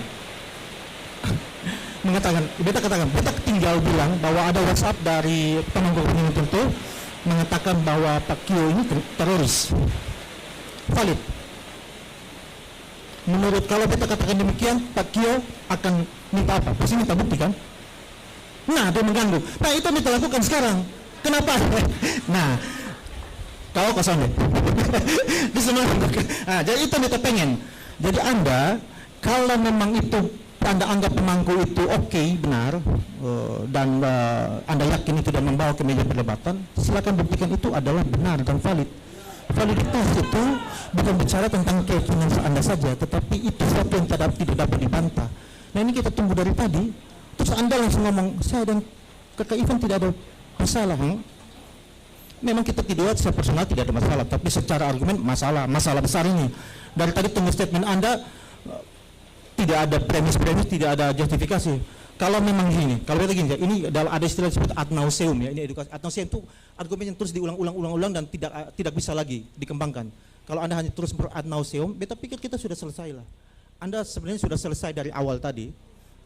beta tinggal bilang bahwa ada WhatsApp dari pemangku kepentingan tertentu mengatakan bahwa Pak Kio ini teroris. Valid. Menurut kalau beta katakan demikian, Pak Kio akan minta apa? Pasti minta bukti kan? Nah, dia mengganggu. Nah, itu yang kita lakukan sekarang. Kenapa? Nah, kau kosong deh. Di semua. Nah, jadi itu yang kita pengen. Jadi Anda, kalau memang itu Anda anggap pemangku itu oke, benar, dan Anda yakin itu dan membawa ke meja perdebatan, silakan buktikan itu adalah benar dan valid. Validitas itu bukan bicara tentang keyakinan Anda saja, tetapi itu sesuatu yang tidak dapat dibantah. Nah, ini kita tunggu dari tadi. Terus Anda langsung ngomong, saya dan Kakak Ivan tidak ada masalah. Memang kita tidak, secara personal tidak ada masalah, tapi secara argumen masalah besar ini. Dari tadi tunggu statement Anda, tidak ada premis-premis, tidak ada justifikasi. Kalau memang gini, kalau kita gini, ini ada istilah disebut ad nauseum ya, ini edukasi. Ad nauseum itu argumen yang terus diulang-ulang dan tidak bisa lagi dikembangkan. Kalau Anda hanya terus ad nauseum, beta pikir kita sudah selesai lah. Anda sebenarnya sudah selesai dari awal tadi,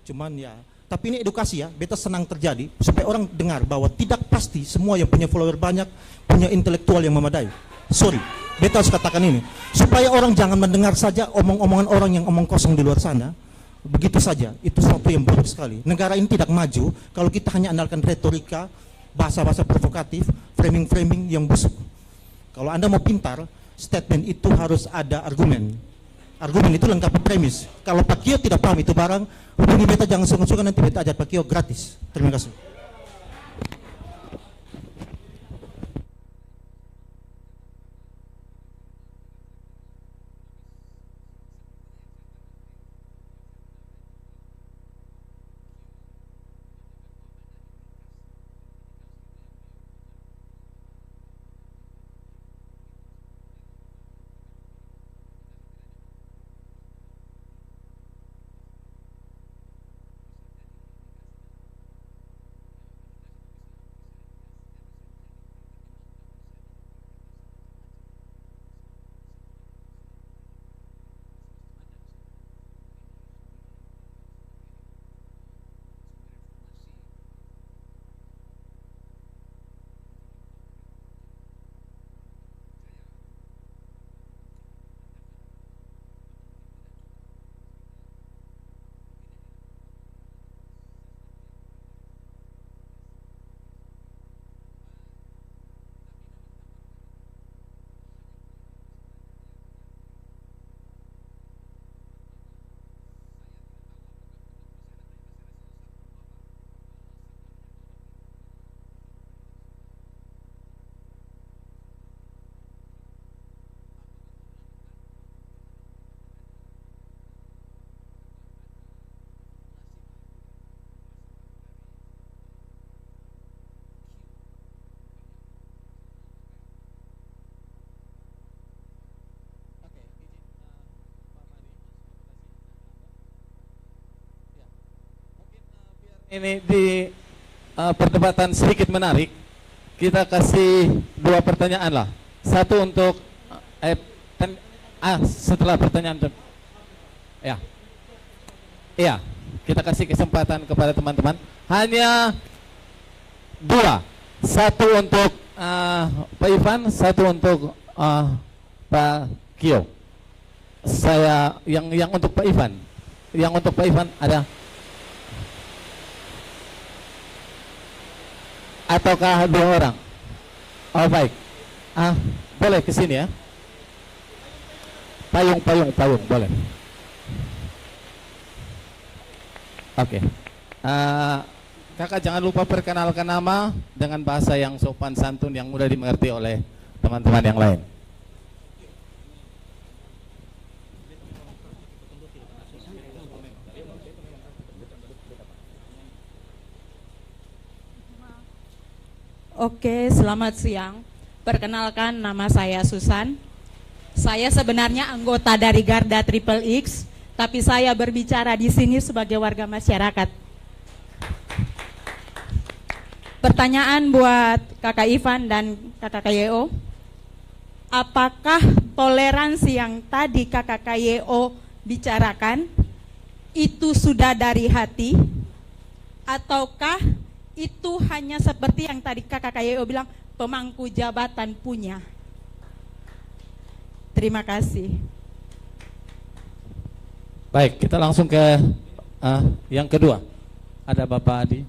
cuman ya. Tapi ini edukasi ya, beta senang terjadi supaya orang dengar bahwa tidak pasti semua yang punya follower banyak punya intelektual yang memadai. Sorry, beta harus katakan ini supaya orang jangan mendengar saja omong-omongan orang yang omong kosong di luar sana. Begitu saja, itu sesuatu yang buruk sekali. Negara ini tidak maju kalau kita hanya andalkan retorika, bahasa-bahasa provokatif, framing-framing yang busuk. Kalau Anda mau pintar, statement itu harus ada argumen. Argumen itu lengkap premis. Kalau Pak Kio tidak paham itu barang, hubungi beta, jangan sungguh-sungguh, nanti beta ajar Pak Kio gratis. Terima kasih. Ini di perdebatan sedikit menarik. Kita kasih 2 pertanyaan lah. Satu untuk setelah pertanyaan ya. Iya, kita kasih kesempatan kepada teman-teman. Hanya 2. Satu untuk Pak Ivan, satu untuk Pak Kio. Saya yang untuk Pak Ivan. Yang untuk Pak Ivan ada? Ataukah 2 orang? Oh baik. Boleh ke sini ya. Payung boleh. Oke. Kakak jangan lupa perkenalkan nama dengan bahasa yang sopan santun yang mudah dimengerti oleh teman-teman yang lain. Oke, selamat siang. Perkenalkan, nama saya Susan. Saya sebenarnya anggota dari Garda Triple X, tapi saya berbicara di sini sebagai warga masyarakat. Pertanyaan buat Kakak Ivan dan Kakak Kayeo. Apakah toleransi yang tadi Kakak Kayeo bicarakan itu sudah dari hati, ataukah itu hanya seperti yang tadi Kakak Kayeo bilang pemangku jabatan punya? Terima kasih. Baik, kita langsung ke yang kedua. Ada Bapak Adi.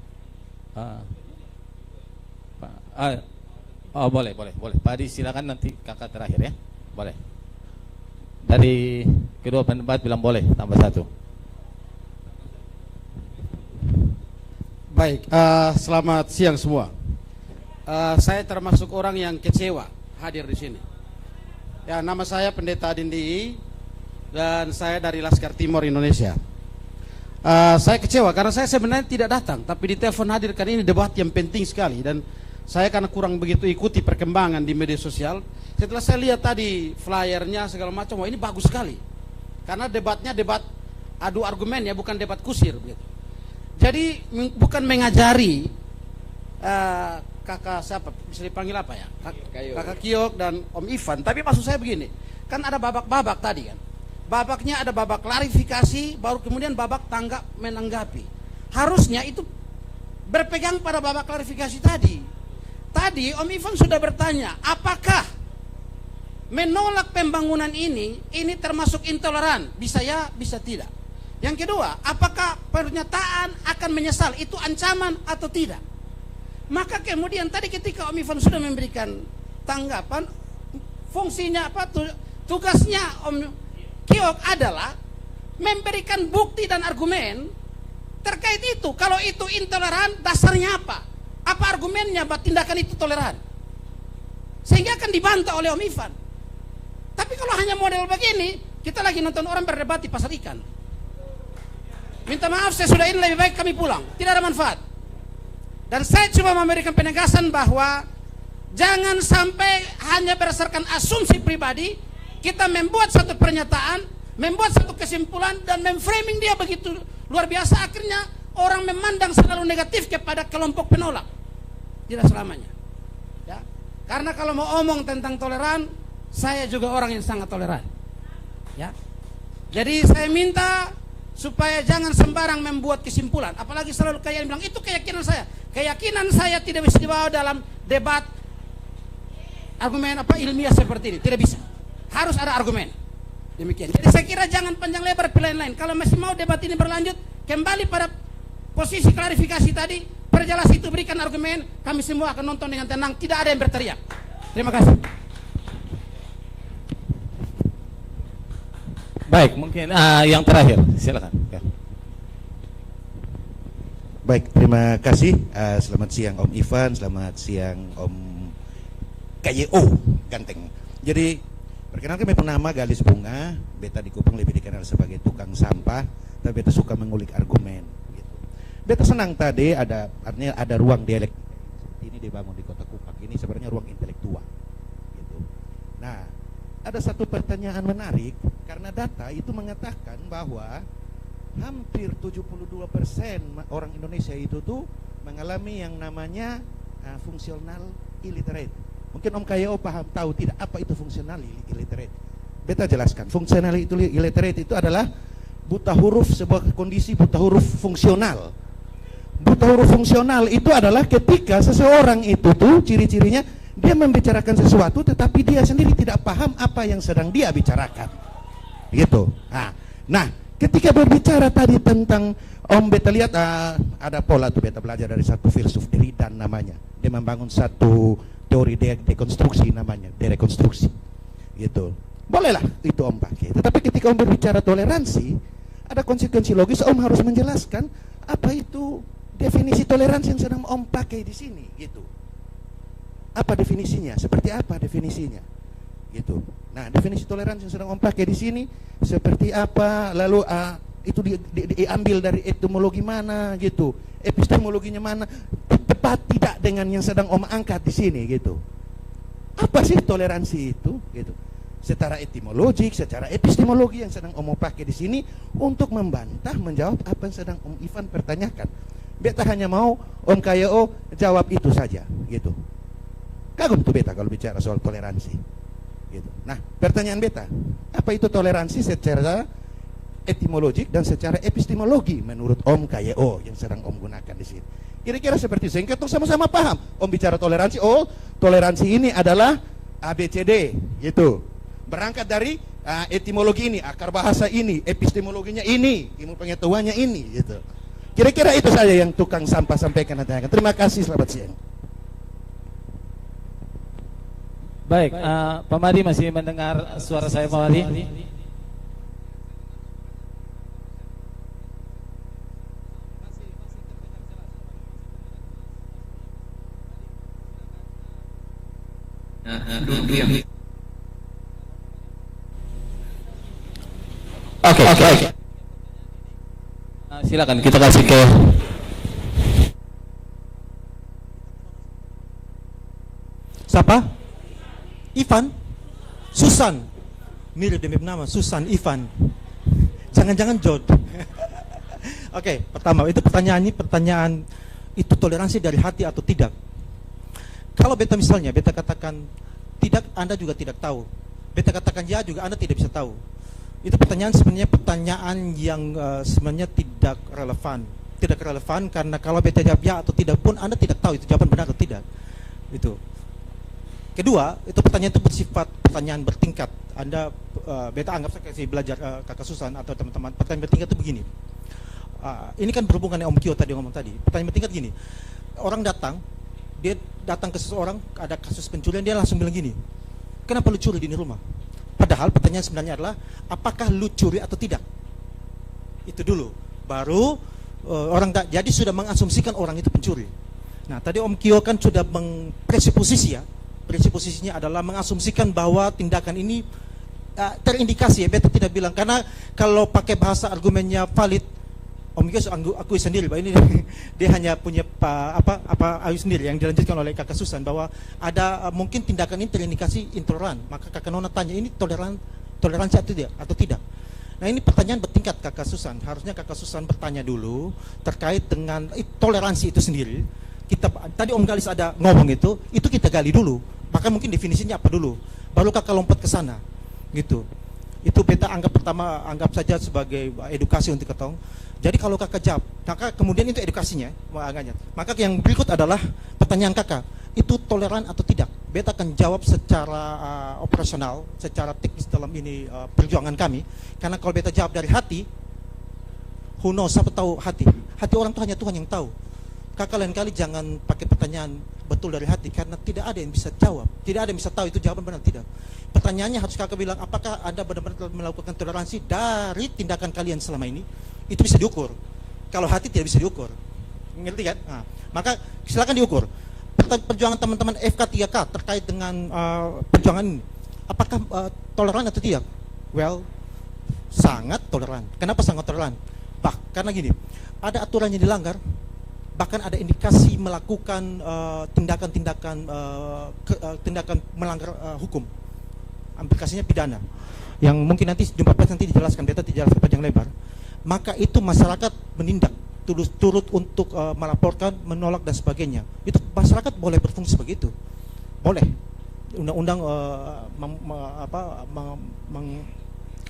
Boleh. Pak Adi silakan, nanti kakak terakhir ya. Boleh. Dari kedua pendapat bilang boleh tambah 1. Baik, selamat siang semua. Saya termasuk orang yang kecewa hadir di sini. Ya, nama saya Pendeta Dindi dan saya dari Laskar Timur Indonesia. Saya kecewa karena saya sebenarnya tidak datang, tapi ditelepon hadir karena ini debat yang penting sekali, dan saya karena kurang begitu ikuti perkembangan di media sosial. Setelah saya lihat tadi flyernya segala macam, wah ini bagus sekali. Karena debatnya debat adu argumen ya, bukan debat kusir begitu. Jadi bukan mengajari kakak siapa, bisa dipanggil apa ya? Kakak Kiok dan Om Ivan. Tapi maksud saya begini, kan ada babak-babak tadi kan. Babaknya ada babak klarifikasi, baru kemudian babak tanggap menanggapi. Harusnya itu berpegang pada babak klarifikasi tadi. Tadi Om Ivan sudah bertanya, apakah menolak pembangunan ini termasuk intoleran? Bisa ya, bisa tidak. Yang kedua, apakah pernyataan akan menyesal itu ancaman atau tidak? Maka kemudian tadi ketika Om Ivan sudah memberikan tanggapan, fungsinya apa? Tugasnya Om Kiok adalah memberikan bukti dan argumen terkait itu. Kalau itu intoleran, dasarnya apa? Apa argumennya bahwa tindakan itu toleran? Sehingga akan dibantah oleh Om Ivan. Tapi kalau hanya model begini, kita lagi nonton orang berdebat di pasar ikan. Minta maaf, saya sudah ini, lebih baik kami pulang. Tidak ada manfaat. Dan saya cuma memberikan penegasan bahwa jangan sampai hanya berdasarkan asumsi pribadi kita membuat satu pernyataan, membuat satu kesimpulan dan memframing dia begitu luar biasa, akhirnya orang memandang selalu negatif kepada kelompok penolak. Tidak selamanya. Ya. Karena kalau mau omong tentang toleran, saya juga orang yang sangat toleran. Ya. Jadi saya minta supaya jangan sembarang membuat kesimpulan, apalagi selalu kayak bilang itu keyakinan saya. Keyakinan saya tidak bisa dibawa dalam debat argumen ilmiah seperti ini, tidak bisa. Harus ada argumen. Demikian. Jadi saya kira jangan panjang lebar pilihan lain. Kalau masih mau debat ini berlanjut, kembali pada posisi klarifikasi tadi, perjelas itu, berikan argumen, kami semua akan nonton dengan tenang, tidak ada yang berteriak. Terima kasih. Baik, mungkin yang terakhir, silakan. Ya. Baik, terima kasih. Selamat siang Om Ivan, selamat siang Om KYO Ganteng. Jadi, perkenalkan saya bernama Galis Bunga, beta di Kupang lebih dikenal sebagai tukang sampah, tapi beta suka mengulik argumen. Gitu. Beta senang tadi artinya ada ruang dialek. Ini dibangun di Kota Kupang, ini sebenarnya ruang intelektual. Gitu. Nah, ada satu pertanyaan menarik karena data itu mengatakan bahwa hampir 72% orang Indonesia itu tuh mengalami yang namanya fungsional illiterate. Mungkin Om KYO paham tahu tidak apa itu fungsional illiterate. Beta jelaskan. Fungsional illiterate itu adalah buta huruf, sebuah kondisi buta huruf fungsional. Buta huruf fungsional itu adalah ketika seseorang itu tuh ciri-cirinya dia membicarakan sesuatu tetapi dia sendiri tidak paham apa yang sedang dia bicarakan. Gitu. Nah, ketika berbicara tadi tentang Om beta lihat ada pola tuh beta belajar dari satu filsuf Derrida namanya. Dia membangun satu teori dekonstruksi namanya, derekonstruksi. Gitu. Bolehlah itu Om pakai. Tetapi ketika Om berbicara toleransi, ada konsekuensi logis. Om harus menjelaskan apa itu definisi toleransi yang sedang Om pakai di sini, gitu. Apa definisinya? Seperti apa definisinya? Gitu. Nah, definisi toleransi yang sedang Om pakai di sini seperti apa? Lalu itu diambil dari etimologi mana, gitu. Epistemologinya mana? Tepat tidak dengan yang sedang Om angkat di sini, gitu. Apa sih toleransi itu, gitu. Secara etimologik, secara epistemologi yang sedang Om pakai di sini untuk membantah, menjawab apa yang sedang Om Ivan pertanyakan. Beta hanya mau Om KYO jawab itu saja, gitu. Kagum tuh beta kalau bicara soal toleransi, gitu. Nah, pertanyaan beta, apa itu toleransi secara etimologik dan secara epistemologi menurut Om KYO yang sedang Om gunakan di sini? Kira-kira seperti itu. Sehingga sama-sama paham. Om bicara toleransi, oh toleransi ini adalah ABCD, gitu. Berangkat dari etimologi ini, akar bahasa ini, epistemologinya ini, ilmu pengetahuannya ini, gitu. Kira-kira itu saja yang tukang sampah sampaikan dan tanyakan. Terima kasih, selamat siang. Baik, Pak Madi masih mendengar suara saya, Pak Madi? Oke. Silakan kita kasih ke siapa? Ivan? Susan. Mirip demi nama Susan Ivan. Jangan-jangan Jod. Oke, pertama itu pertanyaan itu toleransi dari hati atau tidak? Kalau beta misalnya beta katakan tidak, Anda juga tidak tahu. Beta katakan ya juga Anda tidak bisa tahu. Itu sebenarnya pertanyaan yang sebenarnya tidak relevan. Tidak relevan karena kalau beta jawab ya atau tidak pun Anda tidak tahu itu jawaban benar atau tidak. Itu. Kedua, itu pertanyaan itu bersifat pertanyaan bertingkat. Anda beta anggap saya kasih belajar Kakak Susan atau teman-teman. Pertanyaan bertingkat itu begini. Ini kan berhubungan dengan Om Kyo tadi ngomong tadi. Pertanyaan bertingkat gini. Orang datang, dia datang ke seseorang, ada kasus pencurian, dia langsung bilang gini. Kenapa lu curi di rumah? Padahal pertanyaan sebenarnya adalah apakah lu curi atau tidak? Itu dulu. Baru jadi sudah mengasumsikan orang itu pencuri. Nah, tadi Om Kyo kan sudah presupposisi ya. Presupposisinya adalah mengasumsikan bahwa tindakan ini terindikasi ya. Beta tidak bilang karena kalau pakai bahasa argumennya valid, Om Kyo akui sendiri bahwa ini dia hanya punya ayu sendiri yang dilanjutkan oleh Kakak Susan bahwa ada mungkin tindakan ini terindikasi intoleran. Maka Kakak Nona tanya ini toleransi atau tidak. Nah, ini pertanyaan bertingkat Kakak Susan. Harusnya Kakak Susan bertanya dulu terkait dengan toleransi itu sendiri. Tadi Om Galis ada ngomong itu kita gali dulu. Maka mungkin definisinya apa dulu. Baru Kakak lompat ke sana. Gitu. Itu beta anggap saja sebagai edukasi untuk ketong. Jadi kalau Kakak jawab, maka kemudian itu edukasinya, maka yang berikut adalah pertanyaan Kakak, itu toleran atau tidak? Beta akan jawab secara operasional, secara teknis dalam ini perjuangan kami. Karena kalau beta jawab dari hati, who knows, siapa tahu hati? Hati orang itu hanya Tuhan yang tahu. Kakak lain kali jangan pakai pertanyaan betul dari hati, karena tidak ada yang bisa jawab, tidak ada yang bisa tahu itu jawaban benar tidak. Pertanyaannya harus Kakak bilang, apakah Anda benar-benar melakukan toleransi dari tindakan kalian selama ini? Itu bisa diukur. Kalau hati tidak bisa diukur, ngerti kan? Nah, maka silakan diukur. Perjuangan teman-teman FK3K terkait dengan perjuangan ini, apakah toleran atau tidak? Well, sangat toleran. Kenapa sangat toleran? Karena gini, ada aturan yang dilanggar, bahkan ada indikasi melakukan tindakan melanggar hukum, implikasinya pidana. Yang mungkin nanti jumpa pers nanti dijelaskan, beta tidak jelaskan panjang lebar. maka itu masyarakat menindak, turut untuk melaporkan, menolak dan sebagainya. Itu masyarakat boleh berfungsi begitu, boleh. Undang-undang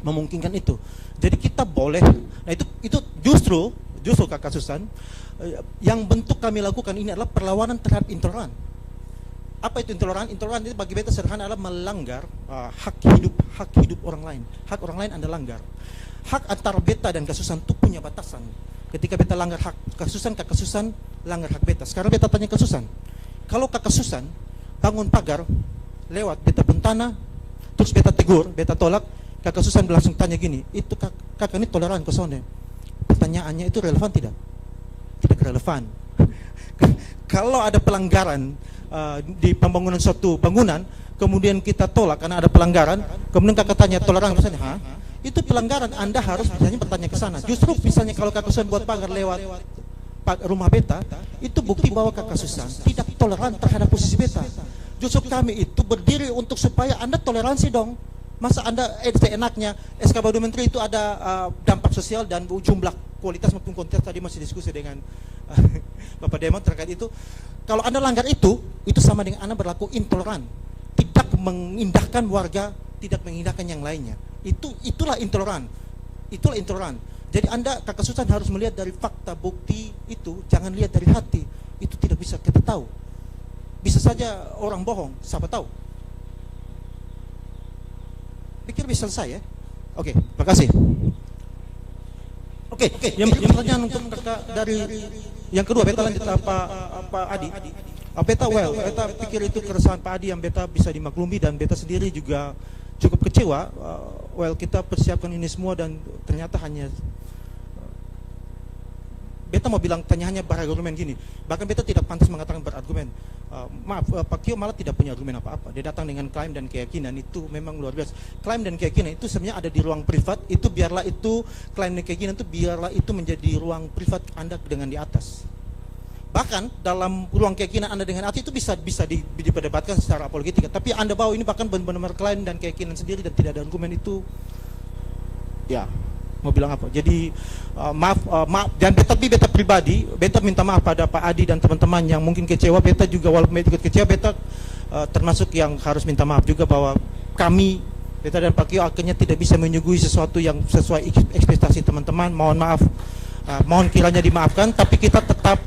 memungkinkan itu. Jadi kita boleh. Nah itu justru Kakak Susan, yang bentuk kami lakukan ini adalah perlawanan terhadap intoleran. Apa itu intoleran? Intoleran itu bagi beta sederhana adalah melanggar hak hidup orang lain. Hak orang lain Anda langgar. Hak antara beta dan Kak Susan itu punya batasan. Ketika beta langgar hak Kak Susan langgar hak beta. Sekarang beta tanya Kak Susan, kalau Kak Susan bangun pagar lewat beta bentana, terus beta tegur, beta tolak, Kakak Susan langsung tanya gini, itu kakak ini toleran ke sana? Pertanyaannya itu relevan tidak? Tidak relevan. Kalau ada pelanggaran di pembangunan suatu bangunan, kemudian kita tolak karena ada pelanggaran, kemudian kakak tanya toleran ke sana? Itu pelanggaran, Anda harus misalnya bertanya ke sana. Justru misalnya kalau Kakak Susan buat pagar lewat rumah beta, itu bukti bahwa Kakak Susan tidak toleran terhadap posisi beta. Justru kami itu berdiri untuk supaya Anda toleransi dong. Masa Anda enaknya SK Baru Menteri itu ada dampak sosial dan jumlah kualitas maupun kuantitas. Tadi masih diskusi dengan Bapak Demon terkait itu. Kalau Anda langgar itu sama dengan Anda berlaku intoleran, tidak mengindahkan warga, tidak mengindahkan yang lainnya. Itulah intoleran. Itulah intoleran. Jadi Anda, Kakak Susan, harus melihat dari fakta bukti itu, jangan lihat dari hati. Itu tidak bisa kita tahu. Bisa saja orang bohong, siapa tahu. Pikir bisa selesai ya? Oke, terima kasih. Oke, yang pertanyaan untuk kakak dari yang kedua, beta lanjut Pak Adi. Beta beta pikir itu keresahan Pak Adi yang beta bisa dimaklumi, dan beta sendiri juga cukup kecewa. Kita persiapkan ini semua dan ternyata hanya beta mau bilang hanya berargumen gini. Bahkan beta tidak pantas mengatakan berargumen. Maaf, Pak Kio malah tidak punya argumen apa-apa. Dia datang dengan klaim dan keyakinan, itu memang luar biasa. Klaim dan keyakinan itu sebenarnya ada di ruang privat. Itu biarlah itu klaim dan keyakinan itu biarlah itu menjadi ruang privat Anda dengan di atas. Bahkan dalam ruang keyakinan Anda dengan hati itu bisa diperdebatkan secara apologetika. Tapi Anda bawa ini bahkan benar-benar klaim dan keyakinan sendiri dan tidak ada argumen, itu ya mau bilang apa. Jadi maaf dan beta pribadi, beta minta maaf pada Pak Adi dan teman-teman yang mungkin kecewa. Beta juga walaupun ikut kecewa, beta termasuk yang harus minta maaf juga bahwa kami, beta dan Pak Kio, akhirnya tidak bisa menyuguhi sesuatu yang sesuai ekspektasi teman-teman. Mohon maaf, mohon kiranya dimaafkan. Tapi kita tetap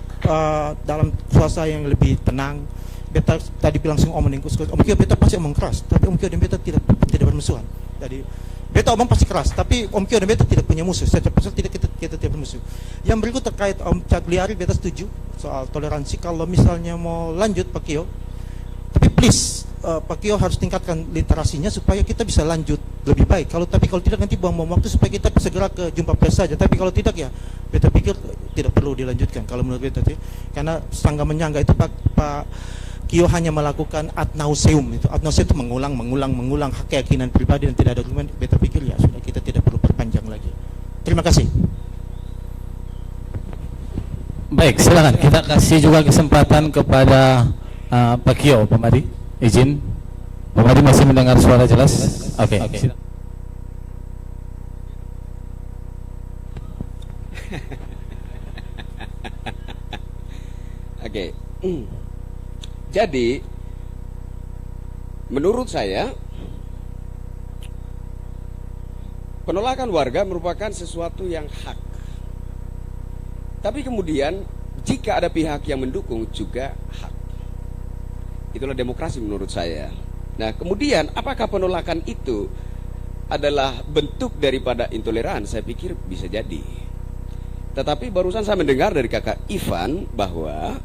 dalam suasana yang lebih tenang. Beta tadi bilang langsung Om Kio, beta pasti omong keras, tapi Om Kio dan beta tidak bermusuhan. Jadi beta omong pasti keras, tapi Om Kio dan beta tidak punya musuh. Secara personal kita tidak bermusuh. Yang berikut terkait Om Cagliari, beta setuju soal toleransi. Kalau misalnya mau lanjut Pak Kio, tapi please Pak Kio harus tingkatkan literasinya supaya kita bisa lanjut lebih baik. Tapi kalau tidak nanti buang-buang waktu supaya kita segera ke jumpa pers saja. Tapi kalau tidak ya beta pikir tidak perlu dilanjutkan kalau menurut beta, karena sangga menyangga itu Pak Kio hanya melakukan ad nauseum. Itu ad nauseum itu mengulang hak keyakinan pribadi dan tidak ada argumen. Beta pikir ya sudah, kita tidak perlu perpanjang lagi. Terima kasih. Baik, silakan kita kasih juga kesempatan kepada Pak Kio. Pak Madi, izin. Pak Madi masih mendengar suara jelas? Oke. Oke. Jadi menurut saya penolakan warga merupakan sesuatu yang hak. Tapi kemudian jika ada pihak yang mendukung juga hak. Itulah demokrasi menurut saya. Nah, kemudian apakah penolakan itu adalah bentuk daripada intoleran? Saya pikir bisa jadi. Tetapi barusan saya mendengar dari Kakak Ivan bahwa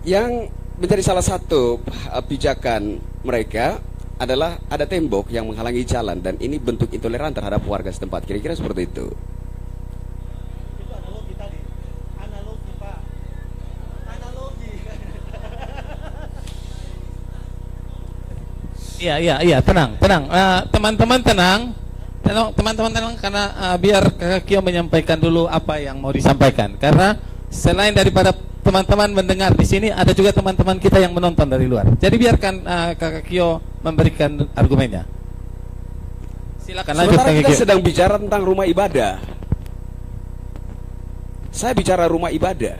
yang menjadi salah satu pijakan mereka adalah ada tembok yang menghalangi jalan, dan ini bentuk intoleran terhadap warga setempat. Kira-kira seperti itu. Itu analogi tadi. Analogi, Pak. Analogi. Iya, tenang. Teman-teman tenang. Teman-teman tenang, karena biar Kakak Kio menyampaikan dulu apa yang mau disampaikan. Karena selain daripada teman-teman mendengar di sini, ada juga teman-teman kita yang menonton dari luar. Jadi biarkan Kakak Kio memberikan argumennya. Silakan lanjut. Sementara Kak kita Kikyo. sedang bicara tentang rumah ibadah. Saya bicara rumah ibadah.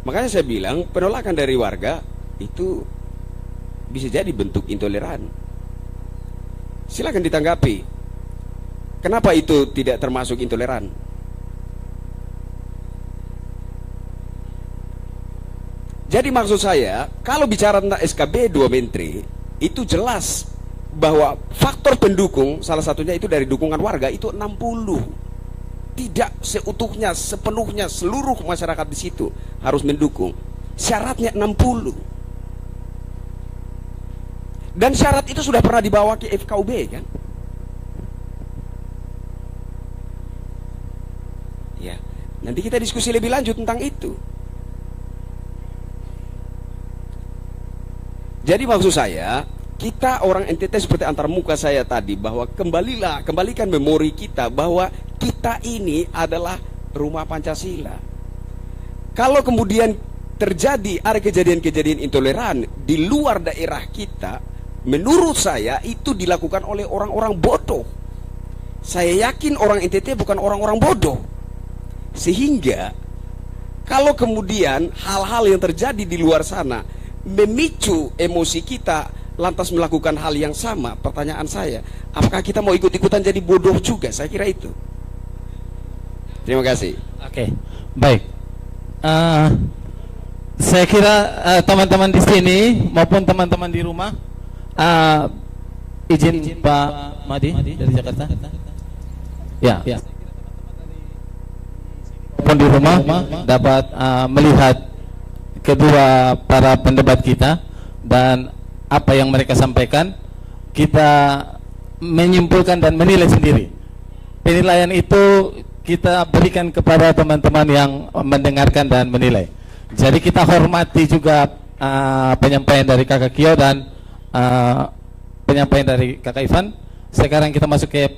Makanya saya bilang penolakan dari warga itu bisa jadi bentuk intoleran. Silakan ditanggapi. Kenapa itu tidak termasuk intoleran? Jadi maksud saya, kalau bicara tentang SKB 2 Menteri, itu jelas bahwa faktor pendukung, salah satunya itu dari dukungan warga, itu 60. Tidak seutuhnya, sepenuhnya, seluruh masyarakat di situ harus mendukung. Syaratnya 60. Dan syarat itu sudah pernah dibawa ke FKUB kan? Ya, nanti kita diskusi lebih lanjut tentang itu. Jadi maksud saya, kita orang NTT seperti antarmuka saya tadi, bahwa kembalikan memori kita bahwa kita ini adalah rumah Pancasila. Kalau kemudian terjadi ada kejadian-kejadian intoleran di luar daerah kita, menurut saya itu dilakukan oleh orang-orang bodoh. Saya yakin orang NTT bukan orang-orang bodoh. Sehingga kalau kemudian hal-hal yang terjadi di luar sana memicu emosi kita lantas melakukan hal yang sama, pertanyaan saya, apakah kita mau ikut-ikutan jadi bodoh juga? Saya kira itu. Terima kasih. Oke, baik. Saya kira teman-teman di sini maupun teman-teman di rumah, izin Pak Madi dari Jakarta. Ya. Maupun di rumah dapat melihat kedua para pendebat kita dan apa yang mereka sampaikan, kita menyimpulkan dan menilai sendiri. Penilaian itu kita berikan kepada teman-teman yang mendengarkan dan menilai. Jadi kita hormati juga penyampaian dari Kakak Kio dan penyampaian dari Kakak Ivan. Sekarang kita masuk ke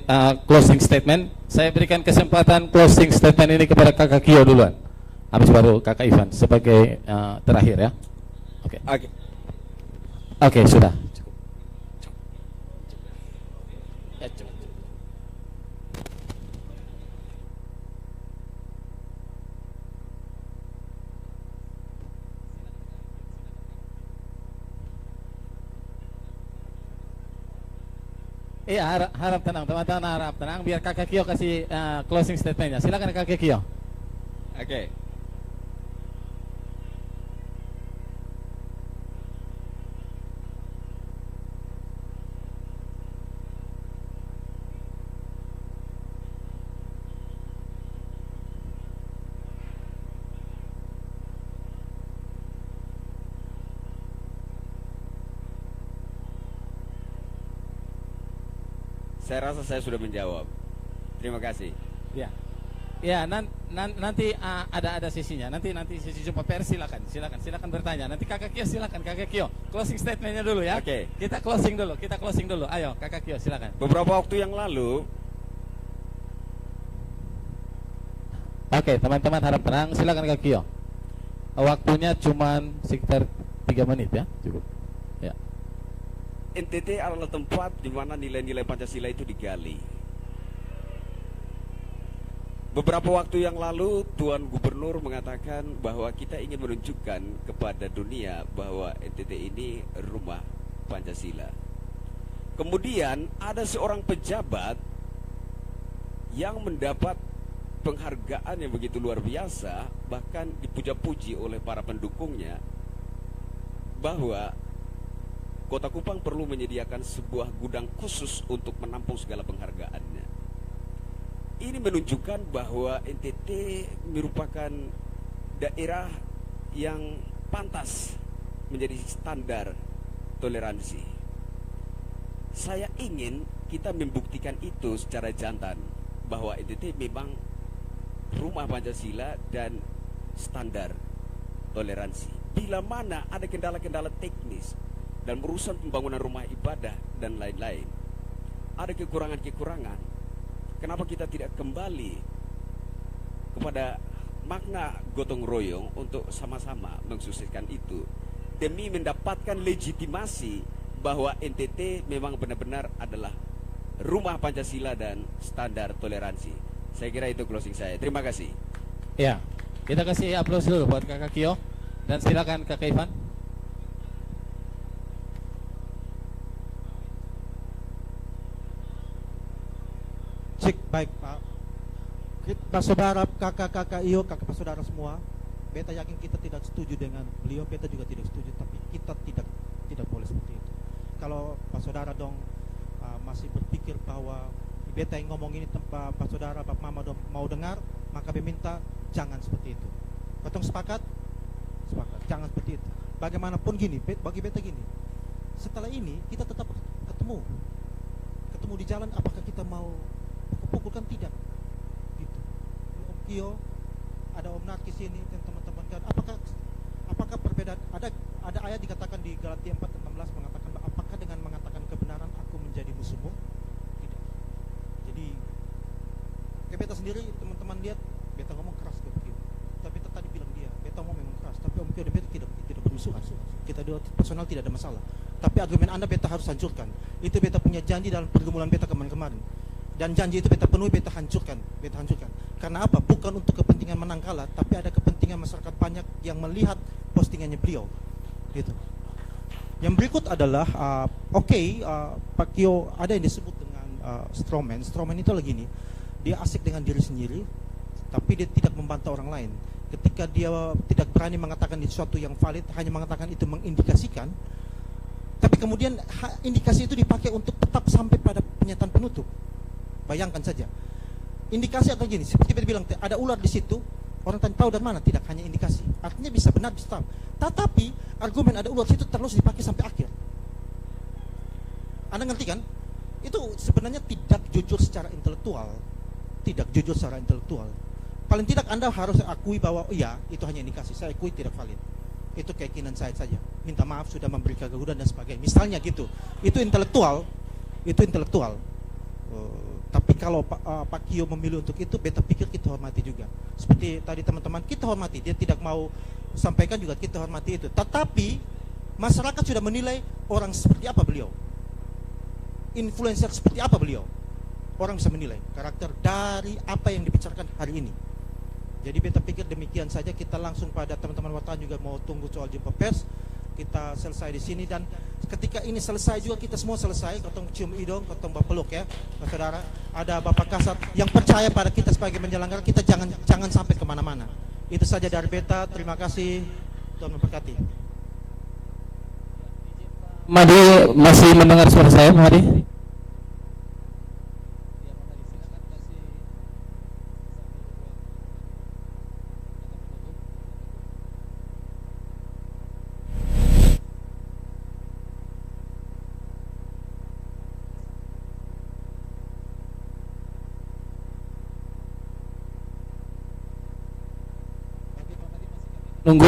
closing statement. Saya berikan kesempatan closing statement ini kepada Kakak Kio duluan. Habis baru Kakak Ivan sebagai terakhir ya. Oke. Oke, sudah. Iya, harap tenang, teman-teman, harap tenang biar Kakak Kio kasih closing statementnya. Silakan Kakak Kio. Oke. Saya rasa saya sudah menjawab. Terima kasih. Ya. Ya, nanti ada sisinya. Nanti sisi jumpa pers silakan bertanya. Nanti Kakak Kio silakan Kakak Kio. Closing statementnya dulu ya. Oke. Kita closing dulu. Ayo Kakak Kio silakan. Beberapa waktu yang lalu, Oke, teman-teman harap tenang. Silakan Kakak Kio. Waktunya cuma sekitar 3 menit ya, cukup. Ya. NTT adalah tempat di mana nilai-nilai Pancasila itu digali. Beberapa waktu yang lalu Tuan Gubernur mengatakan bahwa kita ingin menunjukkan kepada dunia bahwa NTT ini rumah Pancasila. Kemudian ada seorang pejabat yang mendapat penghargaan yang begitu luar biasa, bahkan dipuja-puji oleh para pendukungnya, bahwa Kota Kupang perlu menyediakan sebuah gudang khusus untuk menampung segala penghargaannya. Ini menunjukkan bahwa NTT merupakan daerah yang pantas menjadi standar toleransi. Saya ingin kita membuktikan itu secara jantan, bahwa NTT memang rumah Pancasila dan standar toleransi. Bila mana ada kendala-kendala teknis dan urusan pembangunan rumah ibadah dan lain-lain, ada kekurangan-kekurangan, kenapa kita tidak kembali kepada makna gotong royong untuk sama-sama mensukseskan itu demi mendapatkan legitimasi bahwa NTT memang benar-benar adalah rumah Pancasila dan standar toleransi. Saya kira itu closing saya. Terima kasih. Ya, kita kasih aplaus dulu buat Kakak Kio dan silakan Kakak Ivan. Cek, baik Pak. Pak saudara, kakak-kakak Iyo, kakak Pak saudara semua, beta yakin kita tidak setuju dengan beliau, beta juga tidak setuju, tapi kita tidak boleh seperti itu. Kalau Pak saudara dong masih berpikir bahwa beta yang ngomong ini tempat Pak saudara, Pak Mama dong mau dengar, maka beta minta jangan seperti itu. Katong sepakat? Sepakat. Jangan seperti itu. Bagaimanapun gini, bagi beta gini. Setelah ini kita tetap ketemu di jalan. Apakah kita mau pukul kan tidak? Gitu. Om Kio, ada Om Narkis ini dan teman-teman kan. Apakah perbedaan? Ada ayat dikatakan di Galatia 4:16 mengatakan apakah dengan mengatakan kebenaran aku menjadi musuhmu? Tidak. Jadi kayak beta sendiri, teman-teman lihat beta ngomong keras ke Om Kio. Tapi beta tadi bilang dia, beta ngomong memang keras, tapi Om Kio dan beta tidak bermusuhan. Kita dua personal tidak ada masalah. Tapi argumen Anda beta harus hancurkan. Itu beta punya janji dalam pergumulan beta kemarin. Dan janji itu beta penuhi, beta hancurkan. Karena apa? Bukan untuk kepentingan menang kalah, tapi ada kepentingan masyarakat banyak yang melihat postingannya beliau. Gitu. Yang berikut adalah Pak Kio ada yang disebut dengan strawman. Strawman itu lagi nih, dia asik dengan diri sendiri, tapi dia tidak membantah orang lain. Ketika dia tidak berani mengatakan sesuatu yang valid, hanya mengatakan itu mengindikasikan, tapi kemudian indikasi itu dipakai untuk tetap sampai pada pernyataan penutup. Bayangkan saja, indikasi atau gini, seperti saya bilang, ada ular di situ, orang tanya tahu dari mana? Tidak, hanya indikasi. Artinya bisa benar, bisa tahu. Tetapi argumen ada ular di situ terus dipakai sampai akhir. Anda ngerti kan? Itu sebenarnya tidak jujur secara intelektual. Paling tidak Anda harus akui bahwa iya, itu hanya indikasi. Saya akui tidak valid. Itu keyakinan saya saja. Minta maaf sudah memberi kegaduhan dan sebagainya. Misalnya gitu. Itu intelektual. Tapi kalau Pak Kio memilih untuk itu, beta pikir kita hormati juga. Seperti tadi teman-teman, kita hormati. Dia tidak mau sampaikan juga, kita hormati itu. Tetapi masyarakat sudah menilai orang seperti apa beliau, influencer seperti apa beliau. Orang bisa menilai karakter dari apa yang dibicarakan hari ini. Jadi beta pikir demikian saja. Kita langsung pada teman-teman wartawan juga mau tunggu soal jumpa pers. Kita selesai di sini, dan ketika ini selesai juga kita semua selesai. Kotong cium hidung, kotong bapeluk ya, saudara. Ada Bapak Kasat yang percaya pada kita sebagai penyelenggara. Kita jangan sampai kemana-mana. Itu saja dari beta. Terima kasih. Tuhan memberkati. Madi masih mendengar suara saya, Madi? Nunggu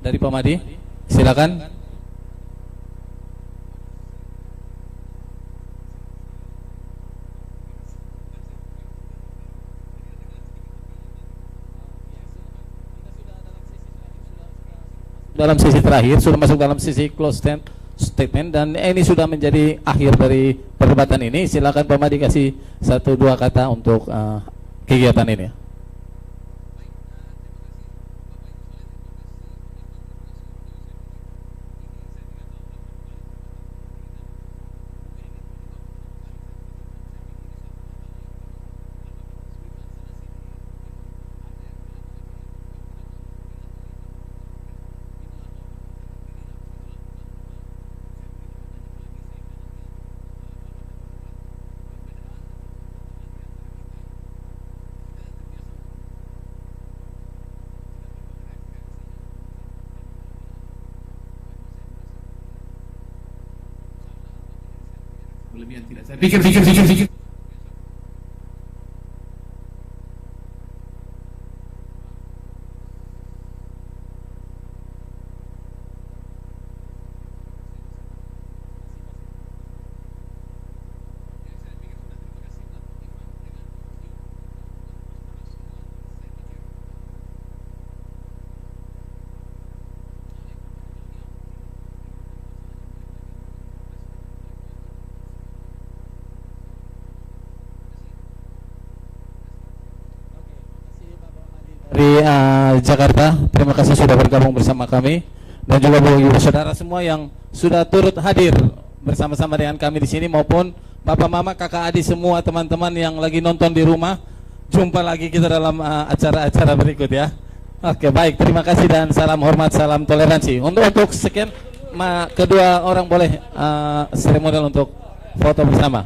dari Pak Madi, silakan. Dalam sesi terakhir, sudah masuk dalam sesi close statement, dan ini sudah menjadi akhir dari perdebatan ini. Silakan Pak Madi kasih 1-2 kata untuk kegiatan ini. Berlebihan tidak. Saya pikir. dari Jakarta. Terima kasih sudah bergabung bersama kami, dan juga bagi ibu saudara semua yang sudah turut hadir bersama-sama dengan kami di sini, maupun bapak mama, kakak adik semua, teman-teman yang lagi nonton di rumah. Jumpa lagi kita dalam acara-acara berikut ya. Oke, baik, terima kasih dan salam hormat, salam toleransi. Untuk sekian, kedua orang boleh seremonial untuk foto bersama.